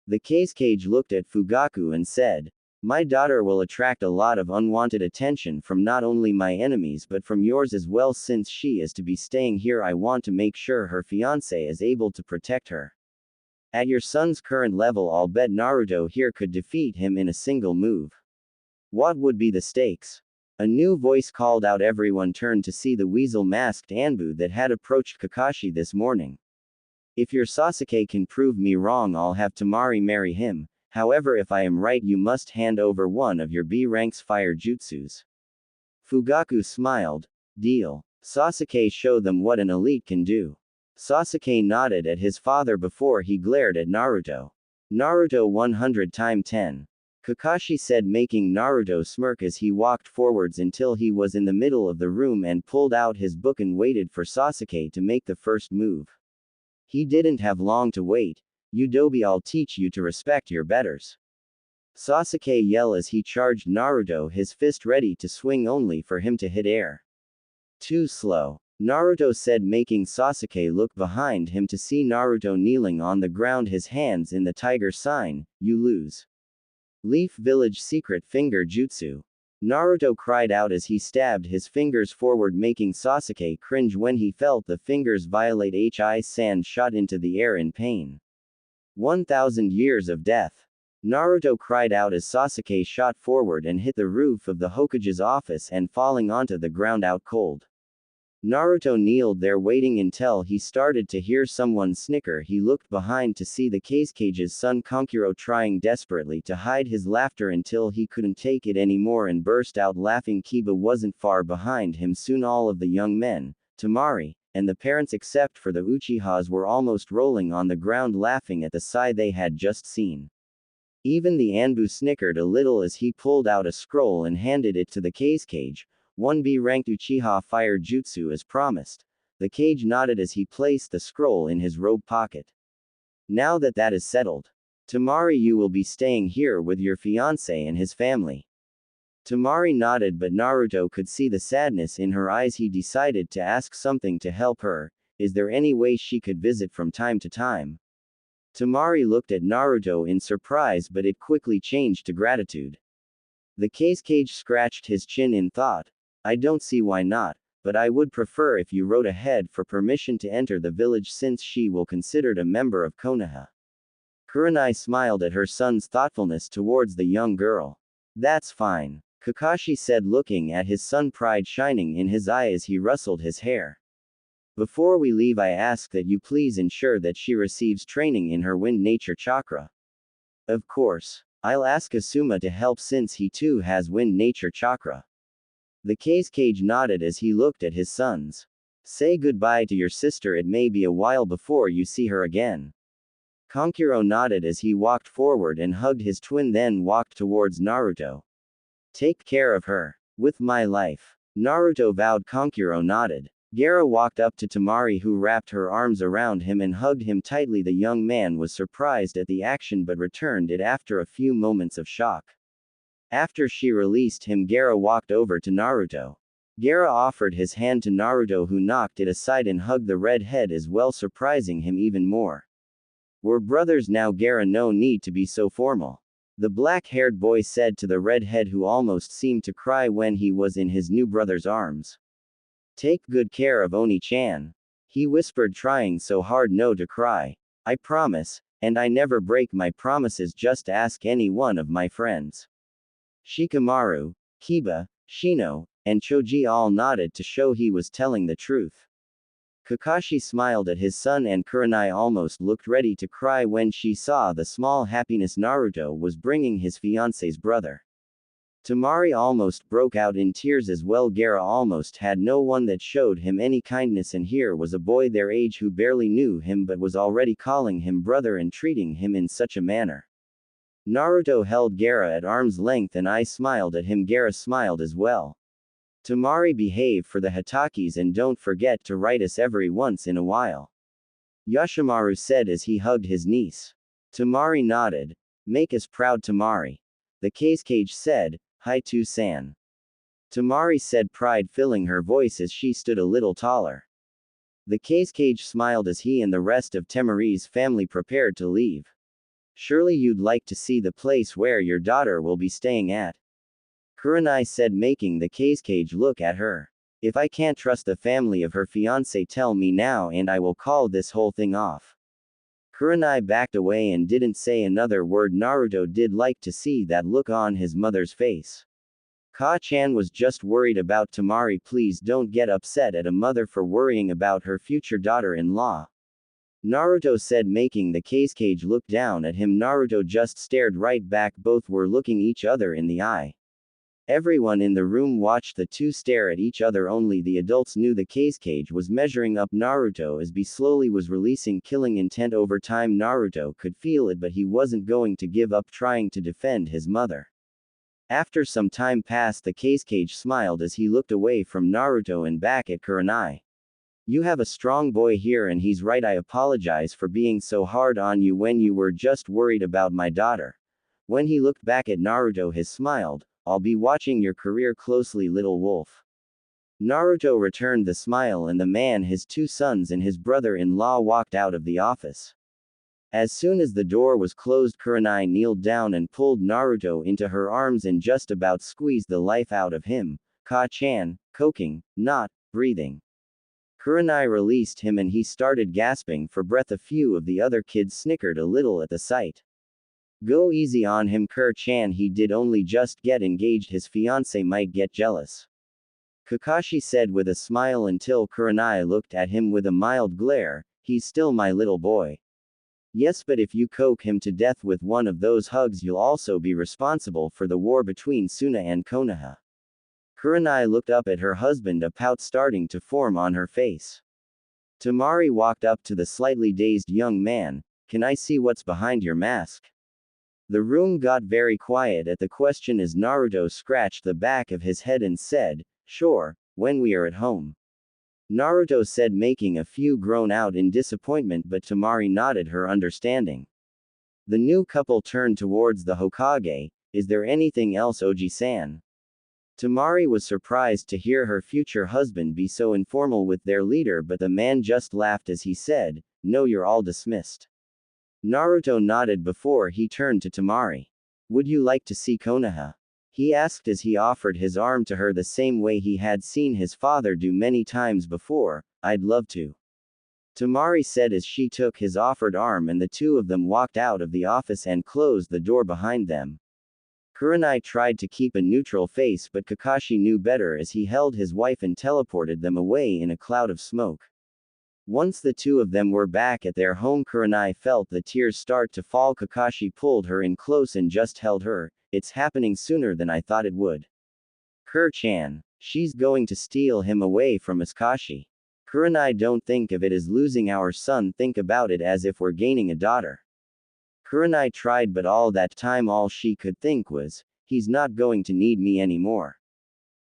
The Kazekage looked at Fugaku and said, my daughter will attract a lot of unwanted attention from not only my enemies but from yours as well. Since she is to be staying here, I want to make sure her fiancé is able to protect her. At your son's current level, I'll bet Naruto here could defeat him in a single move. What would be the stakes? A new voice called out. Everyone turned to see the weasel-masked Anbu that had approached Kakashi this morning. If your Sasuke can prove me wrong, I'll have Temari marry him. However, if I am right, you must hand over one of your B-ranks fire jutsus. Fugaku smiled. Deal. Sasuke, show them what an elite can do. Sasuke nodded at his father before he glared at Naruto. Naruto 100 × 10. Kakashi said, making Naruto smirk as he walked forwards until he was in the middle of the room and pulled out his book and waited for Sasuke to make the first move. He didn't have long to wait. Udobi, I'll teach you to respect your betters. Sasuke yelled as he charged Naruto, his fist ready to swing only for him to hit air. Too slow. Naruto said, making Sasuke look behind him to see Naruto kneeling on the ground, his hands in the tiger sign. You lose. Leaf Village Secret Finger Jutsu. Naruto cried out as he stabbed his fingers forward, making Sasuke cringe when he felt the fingers violate his sand shot into the air in pain. 1,000 years of death. Naruto cried out as Sasuke shot forward and hit the roof of the Hokage's office and falling onto the ground out cold. Naruto kneeled there waiting until he started to hear someone snicker. He looked behind to see the Kazekage's son Kankuro trying desperately to hide his laughter until he couldn't take it anymore and burst out laughing. Kiba wasn't far behind him. Soon all of the young men, Temari, and the parents except for the Uchihas were almost rolling on the ground laughing at the sight they had just seen. Even the Anbu snickered a little as he pulled out a scroll and handed it to the Kazekage. 1B ranked Uchiha fire jutsu as promised. The Kage nodded as he placed the scroll in his robe pocket. Now that is settled. Temari, you will be staying here with your fiancé and his family. Temari nodded, but Naruto could see the sadness in her eyes. He decided to ask something to help her. Is there any way she could visit from time to time? Temari looked at Naruto in surprise, but it quickly changed to gratitude. The Kazekage scratched his chin in thought. I don't see why not, but I would prefer if you wrote ahead for permission to enter the village, since she will considered a member of Konoha. Kurenai smiled at her son's thoughtfulness towards the young girl. That's fine, Kakashi said, looking at his son, pride shining in his eye as he rustled his hair. Before we leave, I ask that you please ensure that she receives training in her wind nature chakra. Of course. I'll ask Asuma to help since he too has wind nature chakra. The Kazekage nodded as he looked at his sons. Say goodbye to your sister, it may be a while before you see her again. Kankuro nodded as he walked forward and hugged his twin, then walked towards Naruto. Take care of her. With my life. Naruto vowed. Kankuro nodded. Gaara walked up to Temari, who wrapped her arms around him and hugged him tightly. The young man was surprised at the action but returned it after a few moments of shock. After she released him, Gaara walked over to Naruto. Gaara offered his hand to Naruto, who knocked it aside and hugged the red head as well, surprising him even more. We're brothers now, Gaara, no need to be so formal. The black-haired boy said to the redhead, who almost seemed to cry when he was in his new brother's arms. Take good care of Oni-chan. He whispered, trying so hard not to cry. I promise, and I never break my promises, just ask any one of my friends. Shikamaru, Kiba, Shino, and Choji all nodded to show he was telling the truth. Kakashi smiled at his son, and Kurenai almost looked ready to cry when she saw the small happiness Naruto was bringing his fiancé's brother. Tamari almost broke out in tears as well. Gaara almost had no one that showed him any kindness, and here was a boy their age who barely knew him but was already calling him brother and treating him in such a manner. Naruto held Gaara at arm's length and I smiled at him. Gaara smiled as well. Tamari, behave for the Hitakis and don't forget to write us every once in a while, Yoshimaru said as he hugged his niece. Tamari nodded. Make us proud, Tamari. The Kazekage said, Hi to San. Tamari said, pride filling her voice as she stood a little taller. The Kazekage smiled as he and the rest of Temari's family prepared to leave. Surely you'd like to see the place where your daughter will be staying at, Kurenai said, making the Kazekage look at her. If I can't trust the family of her fiancé, tell me now and I will call this whole thing off. Kurenai backed away and didn't say another word. Naruto did like to see that look on his mother's face. Ka-chan was just worried about Tamari. Please don't get upset at a mother for worrying about her future daughter-in-law, Naruto said, making the Kazekage look down at him. Naruto just stared right back. Both were looking each other in the eye. Everyone in the room watched the two stare at each other. Only the adults knew the Kazekage was measuring up Naruto as B slowly was releasing killing intent. Over time Naruto could feel it, but he wasn't going to give up trying to defend his mother. After some time passed, the Kazekage smiled as he looked away from Naruto and back at Kurenai. You have a strong boy here and he's right. I apologize for being so hard on you when you were just worried about my daughter. When he looked back at Naruto, he smiled. I'll be watching your career closely, little wolf. Naruto returned the smile and the man, his two sons and his brother-in-law walked out of the office. As soon as the door was closed, Kurenai kneeled down and pulled Naruto into her arms and just about squeezed the life out of him. Ka-chan, choking, not breathing. Kurenai released him and he started gasping for breath. A few of the other kids snickered a little at the sight. Go easy on him, Kur-chan, he did only just get engaged, his fiancé might get jealous, Kakashi said with a smile until Kurenai looked at him with a mild glare. He's still my little boy. Yes, but if you coke him to death with one of those hugs, you'll also be responsible for the war between Suna and Konoha. Kurenai looked up at her husband, a pout starting to form on her face. Tamari walked up to the slightly dazed young man. Can I see what's behind your mask? The room got very quiet at the question as Naruto scratched the back of his head and said, sure, when we are at home, Naruto said, making a few groan out in disappointment, but Tamari nodded her understanding. The new couple turned towards the Hokage. Is there anything else, Oji-san? Tamari was surprised to hear her future husband be so informal with their leader, but the man just laughed as he said, no, you're all dismissed. Naruto nodded before he turned to Tamari. Would you like to see Konoha? He asked as he offered his arm to her the same way he had seen his father do many times before. I'd love to, Tamari said as she took his offered arm, and the two of them walked out of the office and closed the door behind them. Kurenai tried to keep a neutral face, but Kakashi knew better as he held his wife and teleported them away in a cloud of smoke. Once the two of them were back at their home, Kurenai felt the tears start to fall. Kakashi pulled her in close and just held her. It's happening sooner than I thought it would. Kur-chan. She's going to steal him away from us, Kashi. Kurenai, don't think of it as losing our son, think about it as if we're gaining a daughter. Kurenai tried, but all that time all she could think was, he's not going to need me anymore.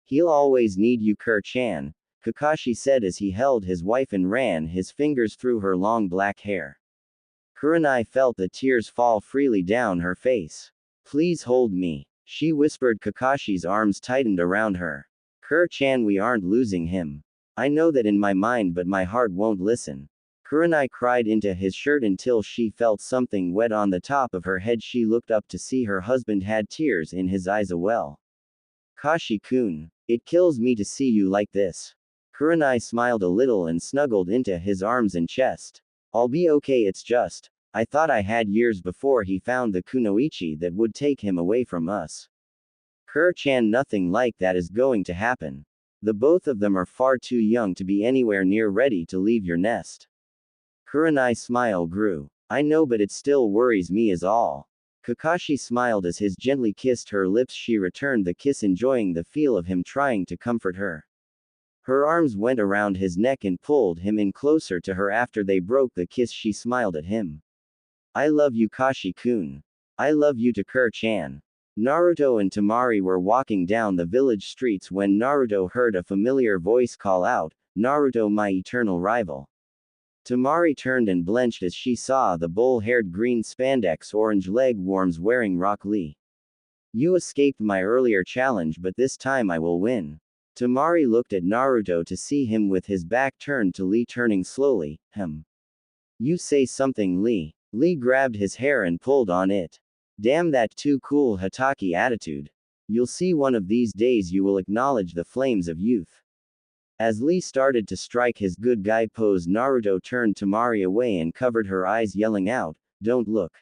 He'll always need you, Kur-chan, Kakashi said as he held his wife and ran his fingers through her long black hair. Kurenai felt the tears fall freely down her face. Please hold me, she whispered. Kakashi's arms tightened around her. Kur-chan, we aren't losing him. I know that in my mind, but my heart won't listen. Kurenai cried into his shirt until she felt something wet on the top of her head. She looked up to see her husband had tears in his eyes as well. Kashi-kun, it kills me to see you like this. Kurenai smiled a little and snuggled into his arms and chest. I'll be okay, it's just, I thought I had years before he found the kunoichi that would take him away from us. Kur-chan, nothing like that is going to happen. The both of them are far too young to be anywhere near ready to leave your nest. Kurenai's smile grew. I know, but it still worries me is all. Kakashi smiled as his gently kissed her lips. She returned the kiss, enjoying the feel of him trying to comfort her. Her arms went around his neck and pulled him in closer to her. After they broke the kiss, she smiled at him. I love you, Kashi-kun. I love you, Takur-chan. Naruto and Temari were walking down the village streets when Naruto heard a familiar voice call out, Naruto, my eternal rival. Temari turned and blenched as she saw the bull-haired green spandex orange leg worms wearing Rock Lee. You escaped my earlier challenge, but this time I will win. Temari looked at Naruto to see him with his back turned to Lee, turning slowly. You say something, Lee. Lee grabbed his hair and pulled on it. Damn, that too cool Hatake attitude. You'll see one of these days you will acknowledge the flames of youth. As Lee started to strike his good guy pose, Naruto turned Temari away and covered her eyes, yelling out, don't look.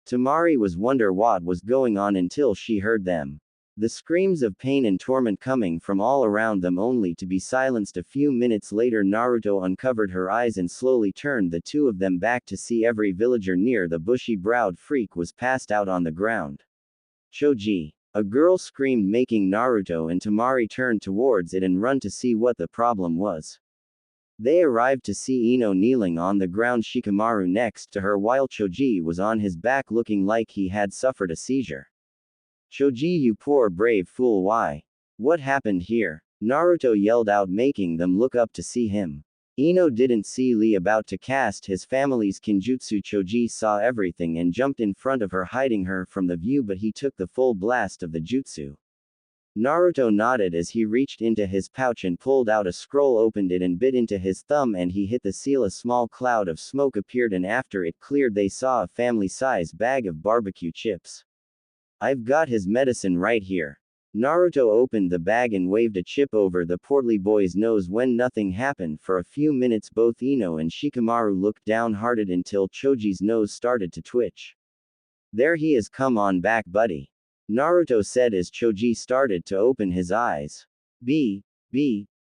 Temari was wondering what was going on until she heard them. The screams of pain and torment coming from all around them, only to be silenced a few minutes later. Naruto uncovered her eyes and slowly turned the two of them back to see every villager near the bushy-browed freak was passed out on the ground. Choji. A girl screamed, making Naruto and Temari turn towards it and run to see what the problem was. They arrived to see Ino kneeling on the ground, Shikamaru next to her, while Choji was on his back looking like he had suffered a seizure. Choji, you poor brave fool, why? What happened here? Naruto yelled out, making them look up to see him. Ino didn't see Lee about to cast his family's kinjutsu. Choji saw everything and jumped in front of her, hiding her from the view, but he took the full blast of the jutsu. Naruto nodded as he reached into his pouch and pulled out a scroll, opened it and bit into his thumb, and he hit the seal. A small cloud of smoke appeared, and after it cleared they saw a family-size bag of barbecue chips. I've got his medicine right here. Naruto opened the bag and waved a chip over the portly boy's nose. When nothing happened for a few minutes, both Ino and Shikamaru looked downhearted until Choji's nose started to twitch. There he is, come on back, buddy. Naruto said as Choji started to open his eyes.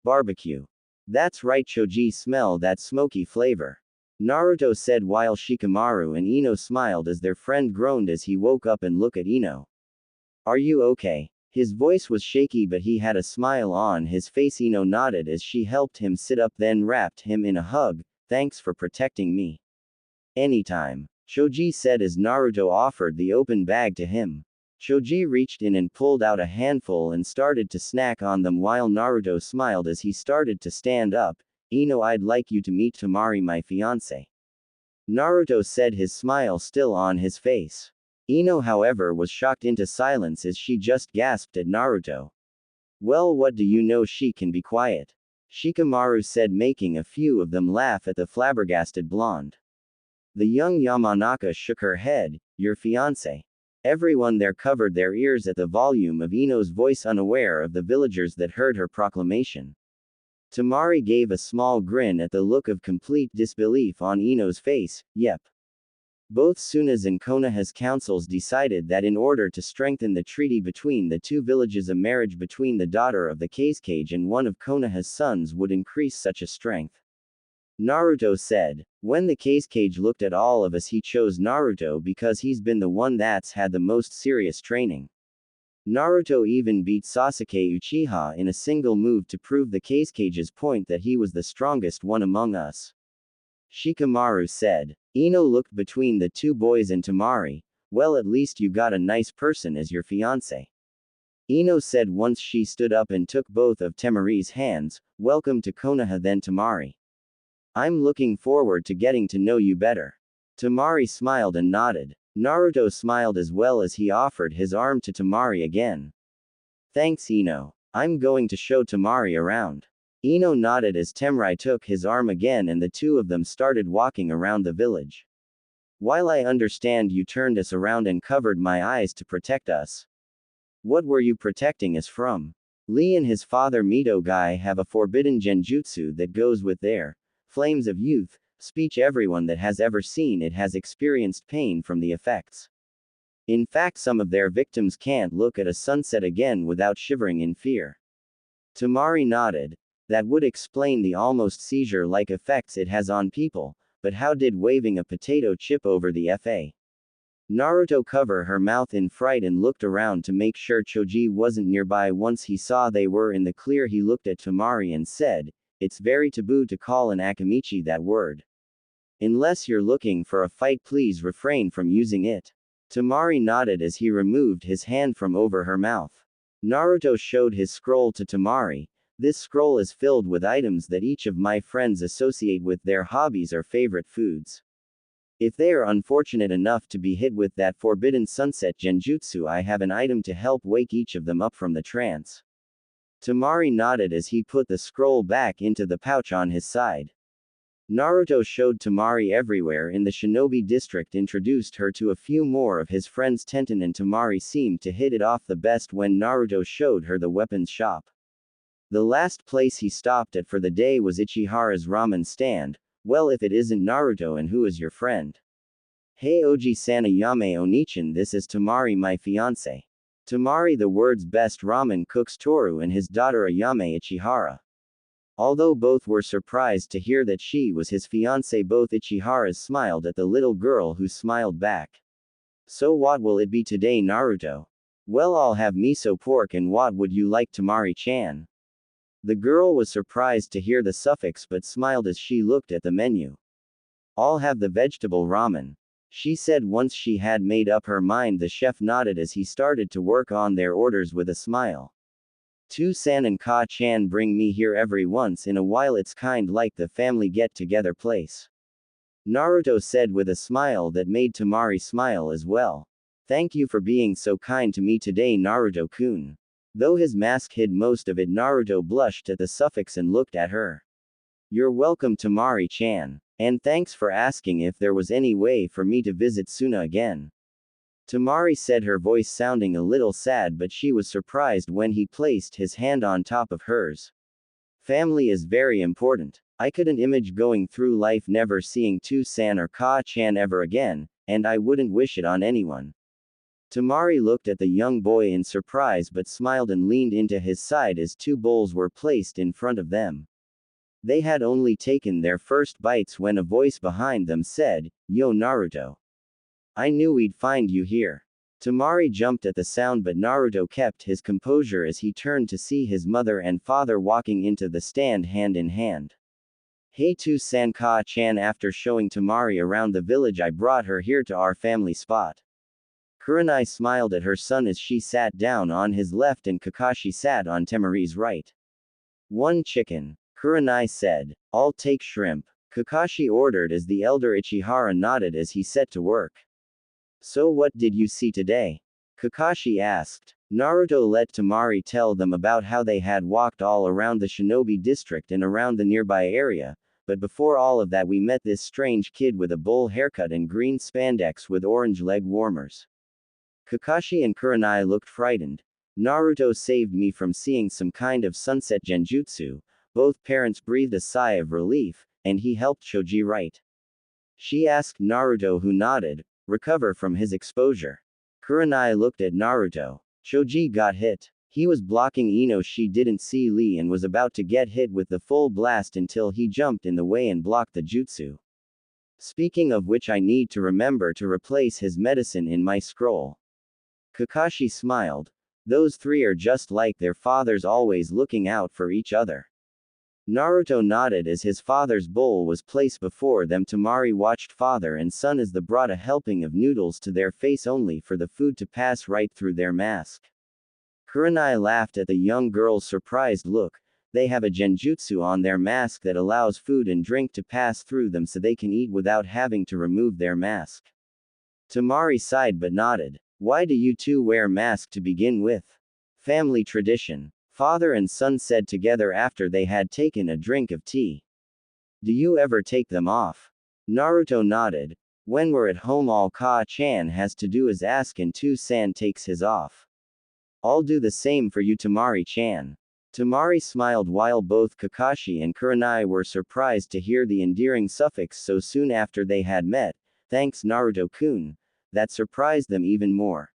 Barbecue. That's right, Choji, smell that smoky flavor. Naruto said while Shikamaru and Ino smiled as their friend groaned as he woke up and looked at Ino. Are you okay? His voice was shaky, but he had a smile on his face. Ino nodded as she helped him sit up, then wrapped him in a hug. Thanks for protecting me. Anytime. Choji said as Naruto offered the open bag to him. Choji reached in and pulled out a handful and started to snack on them while Naruto smiled as he started to stand up. Ino, I'd like you to meet Temari, my fiancé. Naruto said, his smile still on his face. Ino, however, was shocked into silence as she just gasped at Naruto. Well, what do you know? She can be quiet. Shikamaru said, making a few of them laugh at the flabbergasted blonde. The young Yamanaka shook her head. Your fiancé. Everyone there covered their ears at the volume of Ino's voice, unaware of the villagers that heard her proclamation. Temari gave a small grin at the look of complete disbelief on Ino's face. Yep. Both Suna's and Konoha's councils decided that in order to strengthen the treaty between the two villages, a marriage between the daughter of the Kazekage and one of Konoha's sons would increase such a strength. Naruto said. When the Kazekage looked at all of us, he chose Naruto because he's been the one that's had the most serious training. Naruto even beat Sasuke Uchiha in a single move to prove the Kazekage's point that he was the strongest one among us. Shikamaru said. Ino looked between the two boys and Temari. Well, at least you got a nice person as your fiancé. Ino said once she stood up and took both of Temari's hands. Welcome to Konoha then, Temari. I'm looking forward to getting to know you better. Temari smiled and nodded. Naruto smiled as well as he offered his arm to Temari again. Thanks, Ino. I'm going to show Temari around. Ino nodded as Temari took his arm again and the two of them started walking around the village. While I understand you turned us around and covered my eyes to protect us. What were you protecting us from? Lee and his father Mitogai have a forbidden genjutsu that goes with their flames of youth. Speech. Everyone that has ever seen it has experienced pain from the effects. In fact, some of their victims can't look at a sunset again without shivering in fear. Temari nodded. That would explain the almost seizure-like effects it has on people, but how did waving a potato chip over the FA Naruto covered her mouth in fright and looked around to make sure Choji wasn't nearby. Once he saw they were in the clear, he looked at Temari and said, "It's very taboo to call an Akamichi that word. Unless you're looking for a fight, please refrain from using it." Temari nodded as he removed his hand from over her mouth. Naruto showed his scroll to Temari. "This scroll is filled with items that each of my friends associate with their hobbies or favorite foods. If they are unfortunate enough to be hit with that forbidden sunset genjutsu, I have an item to help wake each of them up from the trance." Temari nodded as he put the scroll back into the pouch on his side. Naruto showed Temari everywhere in the shinobi district, introduced her to a few more of his friends. Tenten and Temari seemed to hit it off the best when Naruto showed her the weapons shop. The last place he stopped at for the day was Ichihara's ramen stand. "Well, if it isn't Naruto, and who is your friend?" "Hey Oji-san Ayame Onichan, this is Temari, my fiance." Temari, the world's best ramen cooks Toru, and his daughter Ayame Ichihara. Although both were surprised to hear that she was his fiancé, both Ichiharas smiled at the little girl, who smiled back. "So what will it be today, Naruto?" "Well, I'll have miso pork, and what would you like, Temari-chan?" The girl was surprised to hear the suffix but smiled as she looked at the menu. "I'll have the vegetable ramen," she said. Once she had made up her mind, the chef nodded as he started to work on their orders with a smile. "To-san and Ka-chan bring me here every once in a while, it's kind like the family get-together place," Naruto said with a smile that made Temari smile as well. "Thank you for being so kind to me today, Naruto-kun." Though his mask hid most of it, Naruto blushed at the suffix and looked at her. "You're welcome, Temari-chan. And thanks for asking if there was any way for me to visit Suna again," Temari said, her voice sounding a little sad, but she was surprised when he placed his hand on top of hers. "Family is very important. I couldn't imagine going through life never seeing To-san or Ka-chan ever again, and I wouldn't wish it on anyone." Temari looked at the young boy in surprise but smiled and leaned into his side as two bowls were placed in front of them. They had only taken their first bites when a voice behind them said, "Yo, Naruto. I knew we'd find you here." Temari jumped at the sound, but Naruto kept his composure as he turned to see his mother and father walking into the stand hand in hand. "Hey To-san, Ka-chan, after showing Temari around the village, I brought her here to our family spot." Kurenai smiled at her son as she sat down on his left and Kakashi sat on Temari's right. "One chicken," Kurenai said. "I'll take shrimp," Kakashi ordered as the elder Ichihara nodded as he set to work. "So what did you see today?" Kakashi asked. Naruto let Temari tell them about how they had walked all around the shinobi district and around the nearby area, but before all of that we met this strange kid with a bowl haircut and green spandex with orange leg warmers. Kakashi and Kurenai looked frightened. "Naruto saved me from seeing some kind of sunset genjutsu." Both parents breathed a sigh of relief, and he helped Choji, right? She asked Naruto, who nodded, recover from his exposure. Kurenai looked at Naruto. Choji got hit. He was blocking Ino. She didn't see Lee and was about to get hit with the full blast until he jumped in the way and blocked the jutsu. Speaking of which, I need to remember to replace his medicine in my scroll. Kakashi smiled. Those three are just like their fathers, always looking out for each other. Naruto nodded as his father's bowl was placed before them. Temari watched father and son as they brought a helping of noodles to their face only for the food to pass right through their mask. Kurenai laughed at the young girl's surprised look. They have a genjutsu on their mask that allows food and drink to pass through them so they can eat without having to remove their mask. Temari sighed but nodded. "Why do you two wear masks to begin with?" "Family tradition," father and son said together after they had taken a drink of tea. "Do you ever take them off?" Naruto nodded. "When we're at home, all Ka-chan has to do is ask and To-san takes his off." "I'll do the same for you, Temari-chan." Temari smiled while both Kakashi and Kurenai were surprised to hear the endearing suffix so soon after they had met. "Thanks, Naruto-kun." That surprised them even more.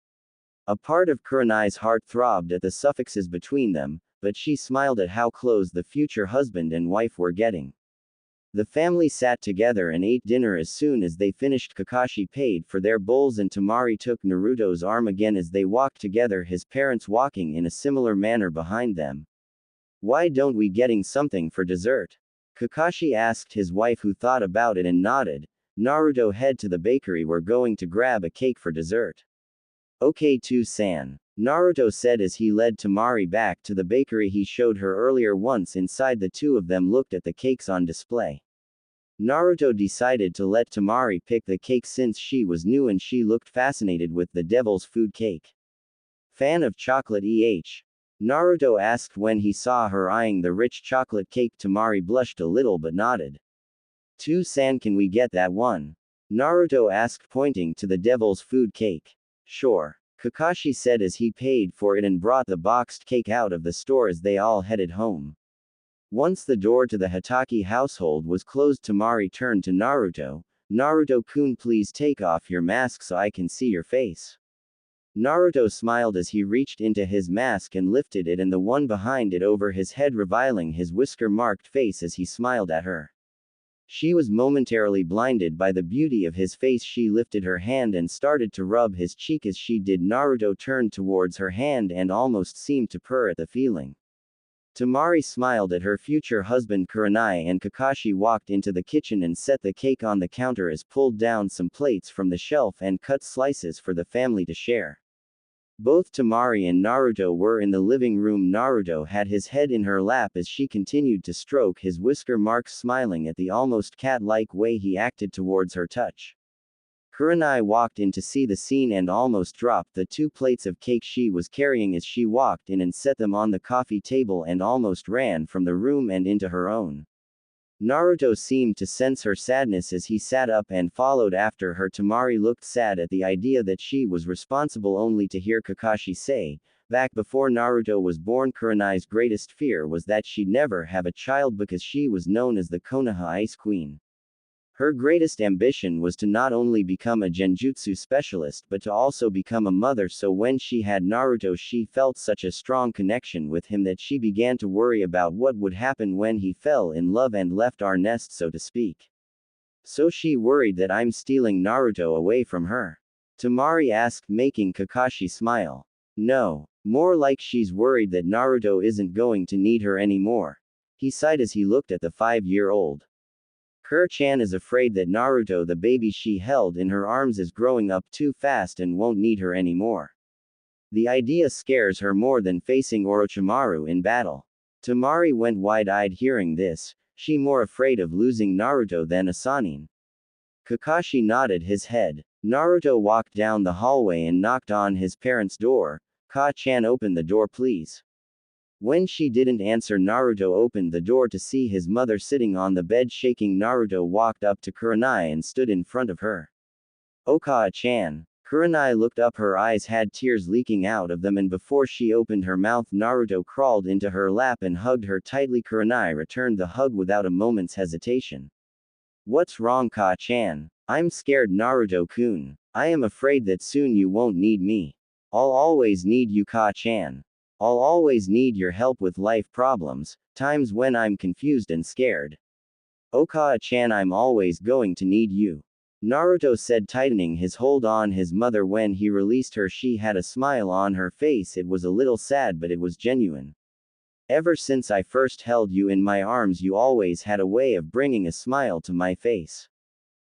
A part of Kurenai's heart throbbed at the suffixes between them, but she smiled at how close the future husband and wife were getting. The family sat together and ate dinner. As soon as they finished, Kakashi paid for their bowls and Tamari took Naruto's arm again as they walked together, his parents walking in a similar manner behind them. "Why don't we getting something for dessert?" Kakashi asked his wife, who thought about it and nodded. "Naruto, head to the bakery, we're going to grab a cake for dessert." "Okay too-san," Naruto said as he led Tamari back to the bakery he showed her earlier. Once inside, the two of them looked at the cakes on display. Naruto decided to let Tamari pick the cake since she was new and she looked fascinated with the devil's food cake. "Fan of chocolate Naruto asked when he saw her eyeing the rich chocolate cake. Tamari blushed a little but nodded. "2-san, can we get that one?" Naruto asked, pointing to the devil's food cake. "Sure," Kakashi said as he paid for it and brought the boxed cake out of the store as they all headed home. Once the door to the Hitaki household was closed, Tamari turned to Naruto. "Naruto-kun, please take off your mask so I can see your face." Naruto smiled as he reached into his mask and lifted it and the one behind it over his head, revealing his whisker-marked face as he smiled at her. She was momentarily blinded by the beauty of his face. She lifted her hand and started to rub his cheek. As she did, Naruto turned towards her hand and almost seemed to purr at the feeling. Tamari smiled at her future husband Kurenai, and Kakashi walked into the kitchen and set the cake on the counter as pulled down some plates from the shelf and cut slices for the family to share. Both Tamari and Naruto were in the living room. Naruto had his head in her lap as she continued to stroke his whisker marks, smiling at the almost cat-like way he acted towards her touch. Kurenai walked in to see the scene and almost dropped the 2 plates of cake she was carrying as she walked in and set them on the coffee table and almost ran from the room and into her own. Naruto seemed to sense her sadness as he sat up and followed after her. Tamari looked sad at the idea that she was responsible, only to hear Kakashi say, "Back before Naruto was born, Kurenai's greatest fear was that she'd never have a child because she was known as the Konoha Ice Queen. Her greatest ambition was to not only become a genjutsu specialist but to also become a mother, so when she had Naruto she felt such a strong connection with him that she began to worry about what would happen when he fell in love and left our nest, so to speak. So she worried that I'm stealing Naruto away from her." Tamari asked, making Kakashi smile. "No, more like she's worried that Naruto isn't going to need her anymore." He sighed as he looked at the 5-year-old. "Kur-chan is afraid that Naruto, the baby she held in her arms, is growing up too fast and won't need her anymore. The idea scares her more than facing Orochimaru in battle." Tamari went wide-eyed hearing this. She more afraid of losing Naruto than a Sannin. Kakashi nodded his head. Naruto walked down the hallway and knocked on his parents' door. "Ka-chan, open the door please." When she didn't answer, Naruto opened the door to see his mother sitting on the bed shaking. Naruto walked up to Kurenai and stood in front of her. "Oh, Ka-chan." Kurenai looked up, her eyes had tears leaking out of them, and before she opened her mouth, Naruto crawled into her lap and hugged her tightly. Kurenai returned the hug without a moment's hesitation. "What's wrong, Ka-chan?" "I'm scared, Naruto-kun. I am afraid that soon you won't need me. I'll always need you, Ka-chan. I'll always need your help with life problems, times when I'm confused and scared. Oh, Ka-chan, I'm always going to need you," Naruto said, tightening his hold on his mother. When he released her, she had a smile on her face. It was a little sad, but it was genuine. "Ever since I first held you in my arms, you always had a way of bringing a smile to my face.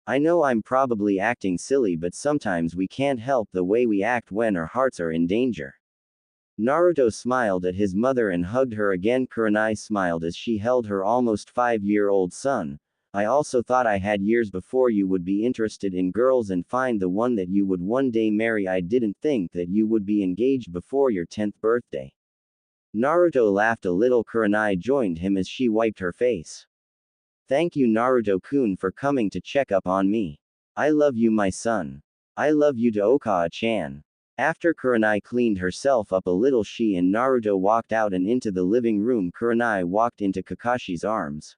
I know I'm probably acting silly, but sometimes we can't help the way we act when our hearts are in danger." Naruto smiled at his mother and hugged her again. Kurenai smiled as she held her almost 5-year-old son. "I also thought I had years before you would be interested in girls and find the one that you would one day marry. I didn't think that you would be engaged before your 10th birthday." Naruto laughed a little. Kurenai joined him as she wiped her face. "Thank you, Naruto-kun, for coming to check up on me. I love you, my son. I love you to Okawa-chan." After Kurenai cleaned herself up a little, she and Naruto walked out and into the living room. Kurenai walked into Kakashi's arms.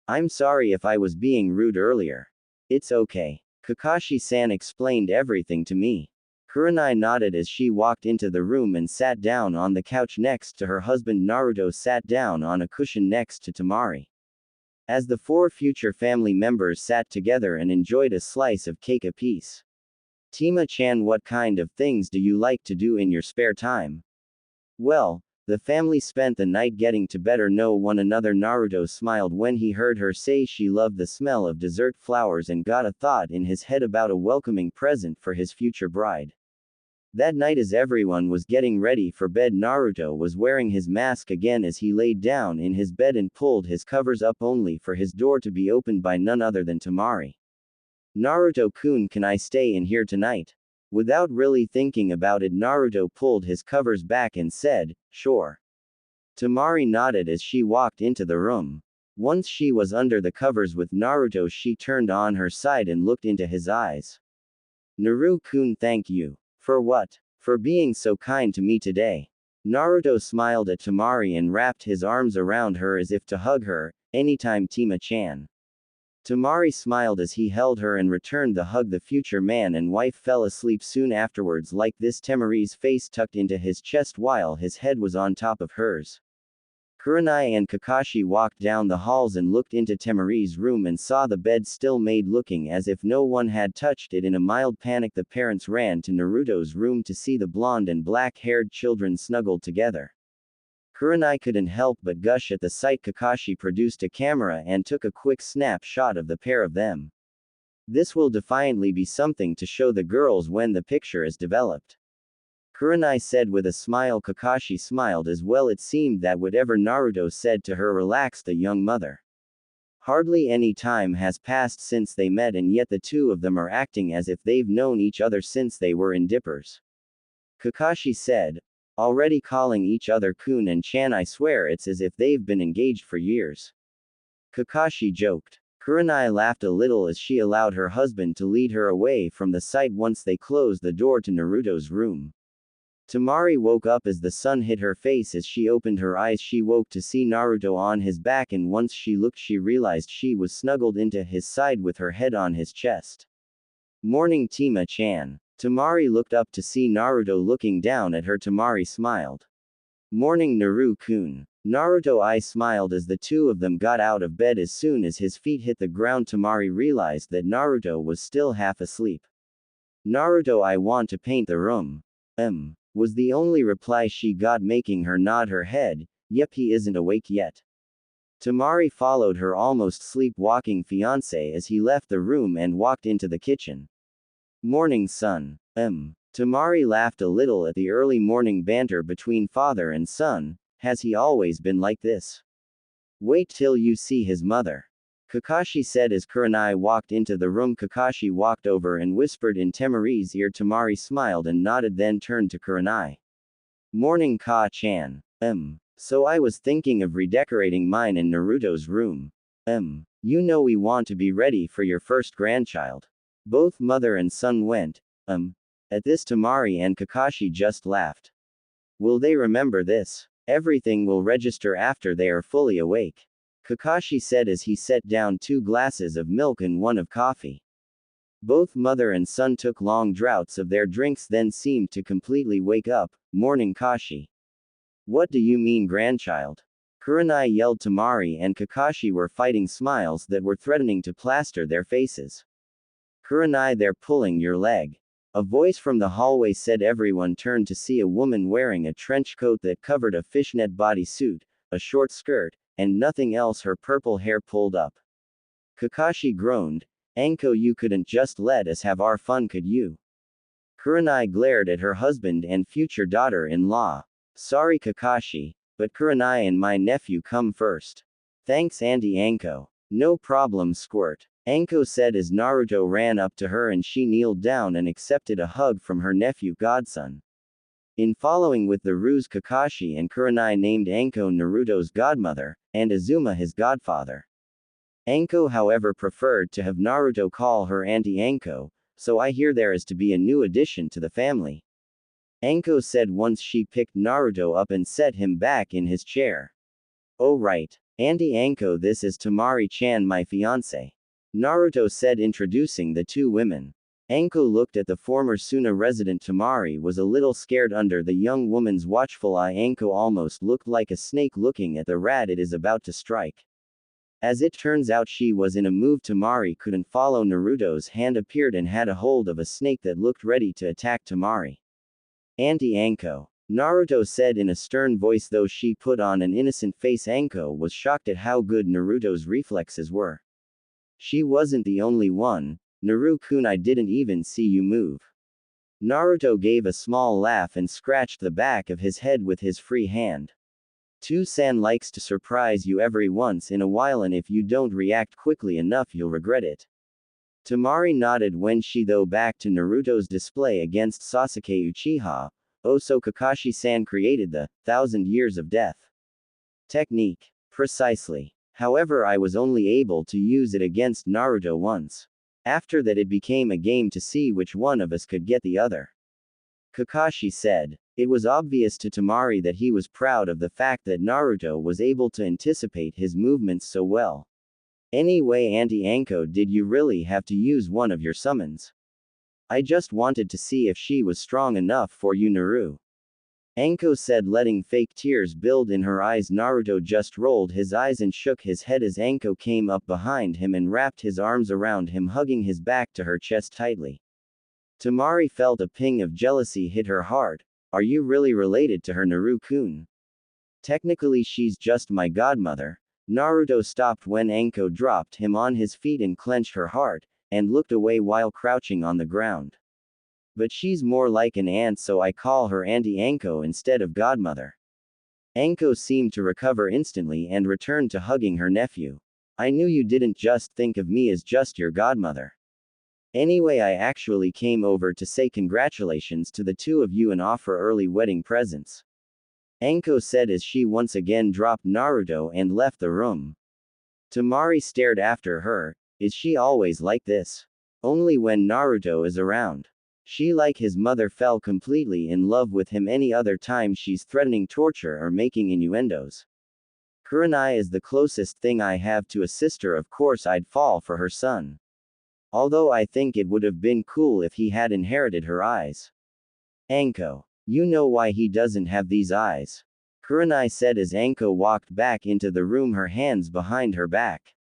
"I'm sorry if I was being rude earlier." "It's okay. Kakashi-san explained everything to me." Kurenai nodded as she walked into the room and sat down on the couch next to her husband. Naruto sat down on a cushion next to Tamari. as the four future family members sat together and enjoyed a slice of cake apiece. Tima-chan, what kind of things do you like to do in your spare time? Well, the family spent the night getting to better know one another. Naruto smiled when he heard her say she loved the smell of dessert flowers and got a thought in his head about a welcoming present for his future bride. That night, as everyone was getting ready for bed, Naruto was wearing his mask again as he laid down in his bed and pulled his covers up only for his door to be opened by none other than Temari. Naruto-kun, can I stay in here tonight? Without really thinking about it, Naruto pulled his covers back and said, sure. Temari nodded as she walked into the room. Once she was under the covers with Naruto, she turned on her side and looked into his eyes. Naru-kun, thank you. For what? For being so kind to me today. Naruto smiled at Temari and wrapped his arms around her as if to hug her. Anytime, Tima-chan. Temari smiled as he held her and returned the hug. The future man and wife fell asleep soon afterwards like this, Temari's face tucked into his chest while his head was on top of hers. Kurenai and Kakashi walked down the halls and looked into Temari's room and saw the bed still made, looking as if no one had touched it. In a mild panic, the parents ran to Naruto's room to see the blonde and black-haired children snuggled together. Kurenai couldn't help but gush at the sight. Kakashi produced a camera and took a quick snapshot of the pair of them. This will definitely be something to show the girls when the picture is developed. Kurenai said with a smile. Kakashi smiled as well. It seemed that whatever Naruto said to her relaxed the young mother. Hardly any time has passed since they met, and yet the two of them are acting as if they've known each other since they were in dippers. Kakashi said, already calling each other kun and chan, I swear it's as if they've been engaged for years. Kakashi joked. Kurenai laughed a little as she allowed her husband to lead her away from the sight once they closed the door to Naruto's room. Temari woke up as the sun hit her face. As she opened her eyes, she woke to see Naruto on his back, and once she looked, she realized she was snuggled into his side with her head on his chest. Morning, Tima-chan. Temari looked up to see Naruto looking down at her. Temari smiled. Morning, Naru-kun. Naruto I smiled as the two of them got out of bed. As soon as his feet hit the ground, Temari realized that Naruto was still half asleep. Naruto, I want to paint the room. Was the only reply she got, making her nod her head. Yep, he isn't awake yet. Temari followed her almost sleepwalking fiancé as he left the room and walked into the kitchen. Morning, son. Temari laughed a little at the early morning banter between father and son. Has he always been like this? Wait till you see his mother. Kakashi said as Kurenai walked into the room. Kakashi walked over and whispered in Temari's ear. Temari smiled and nodded, then turned to Kurenai. Morning, Ka-chan. So I was thinking of redecorating mine and Naruto's room. You know we want to be ready for your first grandchild. Both mother and son went, At this, Temari and Kakashi just laughed. Will they remember this? Everything will register after they are fully awake. Kakashi said as he set down 2 glasses of milk and 1 of coffee. Both mother and son took long draughts of their drinks, then seemed to completely wake up. Morning, Kashi. What do you mean, grandchild? Kurenai yelled. Temari and Kakashi were fighting smiles that were threatening to plaster their faces. Kurenai, they're pulling your leg. A voice from the hallway said. Everyone turned to see a woman wearing a trench coat that covered a fishnet bodysuit, a short skirt, and nothing else, her purple hair pulled up. Kakashi groaned. Anko, you couldn't just let us have our fun, could you? Kurenai glared at her husband and future daughter-in-law. Sorry, Kakashi, but Kurenai and my nephew come first. Thanks, Auntie Anko. No problem, Squirt. Anko said as Naruto ran up to her and she kneeled down and accepted a hug from her nephew godson. In following with the ruse, Kakashi and Kurenai named Anko Naruto's godmother, and Azuma his godfather. Anko, however, preferred to have Naruto call her Auntie Anko, so I hear there is to be a new addition to the family. Anko said once she picked Naruto up and set him back in his chair. Oh right. Auntie Anko, this is Temari-chan, my fiancé. Naruto said, introducing the 2 women. Anko looked at the former Suna resident. Temari was a little scared under the young woman's watchful eye. Anko almost looked like a snake looking at the rat it is about to strike. As it turns out, she was in a move Tamari couldn't follow. Naruto's hand appeared and had a hold of a snake that looked ready to attack Tamari. Auntie Anko, Naruto said in a stern voice. Though she put on an innocent face, Anko was shocked at how good Naruto's reflexes were. She wasn't the only one. Naru-kun, I didn't even see you move. Naruto gave a small laugh and scratched the back of his head with his free hand. Two-san likes to surprise you every once in a while, and if you don't react quickly enough you'll regret it. Tamari nodded when she threw back to Naruto's display against Sasuke Uchiha. Oh, so Kakashi-san created the 1,000 Years of Death technique. Precisely. However, I was only able to use it against Naruto once. After that it became a game to see which one of us could get the other. Kakashi said. It was obvious to Tamari that he was proud of the fact that Naruto was able to anticipate his movements so well. Anyway, Auntie Anko, did you really have to use one of your summons? I just wanted to see if she was strong enough for you, Naru. Anko said, letting fake tears build in her eyes. Naruto just rolled his eyes and shook his head as Anko came up behind him and wrapped his arms around him, hugging his back to her chest tightly. Tamari felt a ping of jealousy hit her heart. Are you really related to her, Naru-kun? Technically she's just my godmother. Naruto stopped when Anko dropped him on his feet and clenched her heart, and looked away while crouching on the ground. But she's more like an aunt, so I call her Auntie Anko instead of godmother. Anko seemed to recover instantly and returned to hugging her nephew. I knew you didn't just think of me as just your godmother. Anyway, I actually came over to say congratulations to the two of you and offer early wedding presents. Anko said as she once again dropped Naruto and left the room. Tamari stared after her. Is she always like this? Only when Naruto is around. She, like his mother, fell completely in love with him. Any other time she's threatening torture or making innuendos. Kurenai is the closest thing I have to a sister. Of course I'd fall for her son. Although I think it would have been cool if he had inherited her eyes. Anko. You know why he doesn't have these eyes? Kurenai said as Anko walked back into the room, her hands behind her back.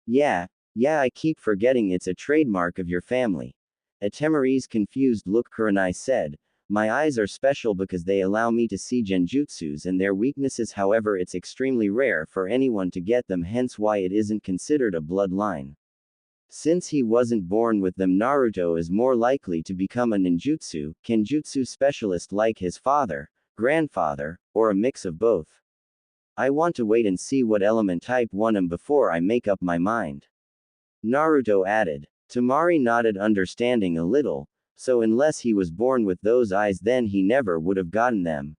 Yeah, I keep forgetting it's a trademark of your family. A Tamari's confused look. Kurenai said, my eyes are special because they allow me to see genjutsus and their weaknesses. However, it's extremely rare for anyone to get them, hence why it isn't considered a bloodline. Since he wasn't born with them, Naruto is more likely to become a ninjutsu, kenjutsu specialist like his father, grandfather, or a mix of both. I want to wait and see what element type 1 am before I make up my mind. Naruto added. Tamari nodded, understanding a little. So unless he was born with those eyes, then he never would have gotten them.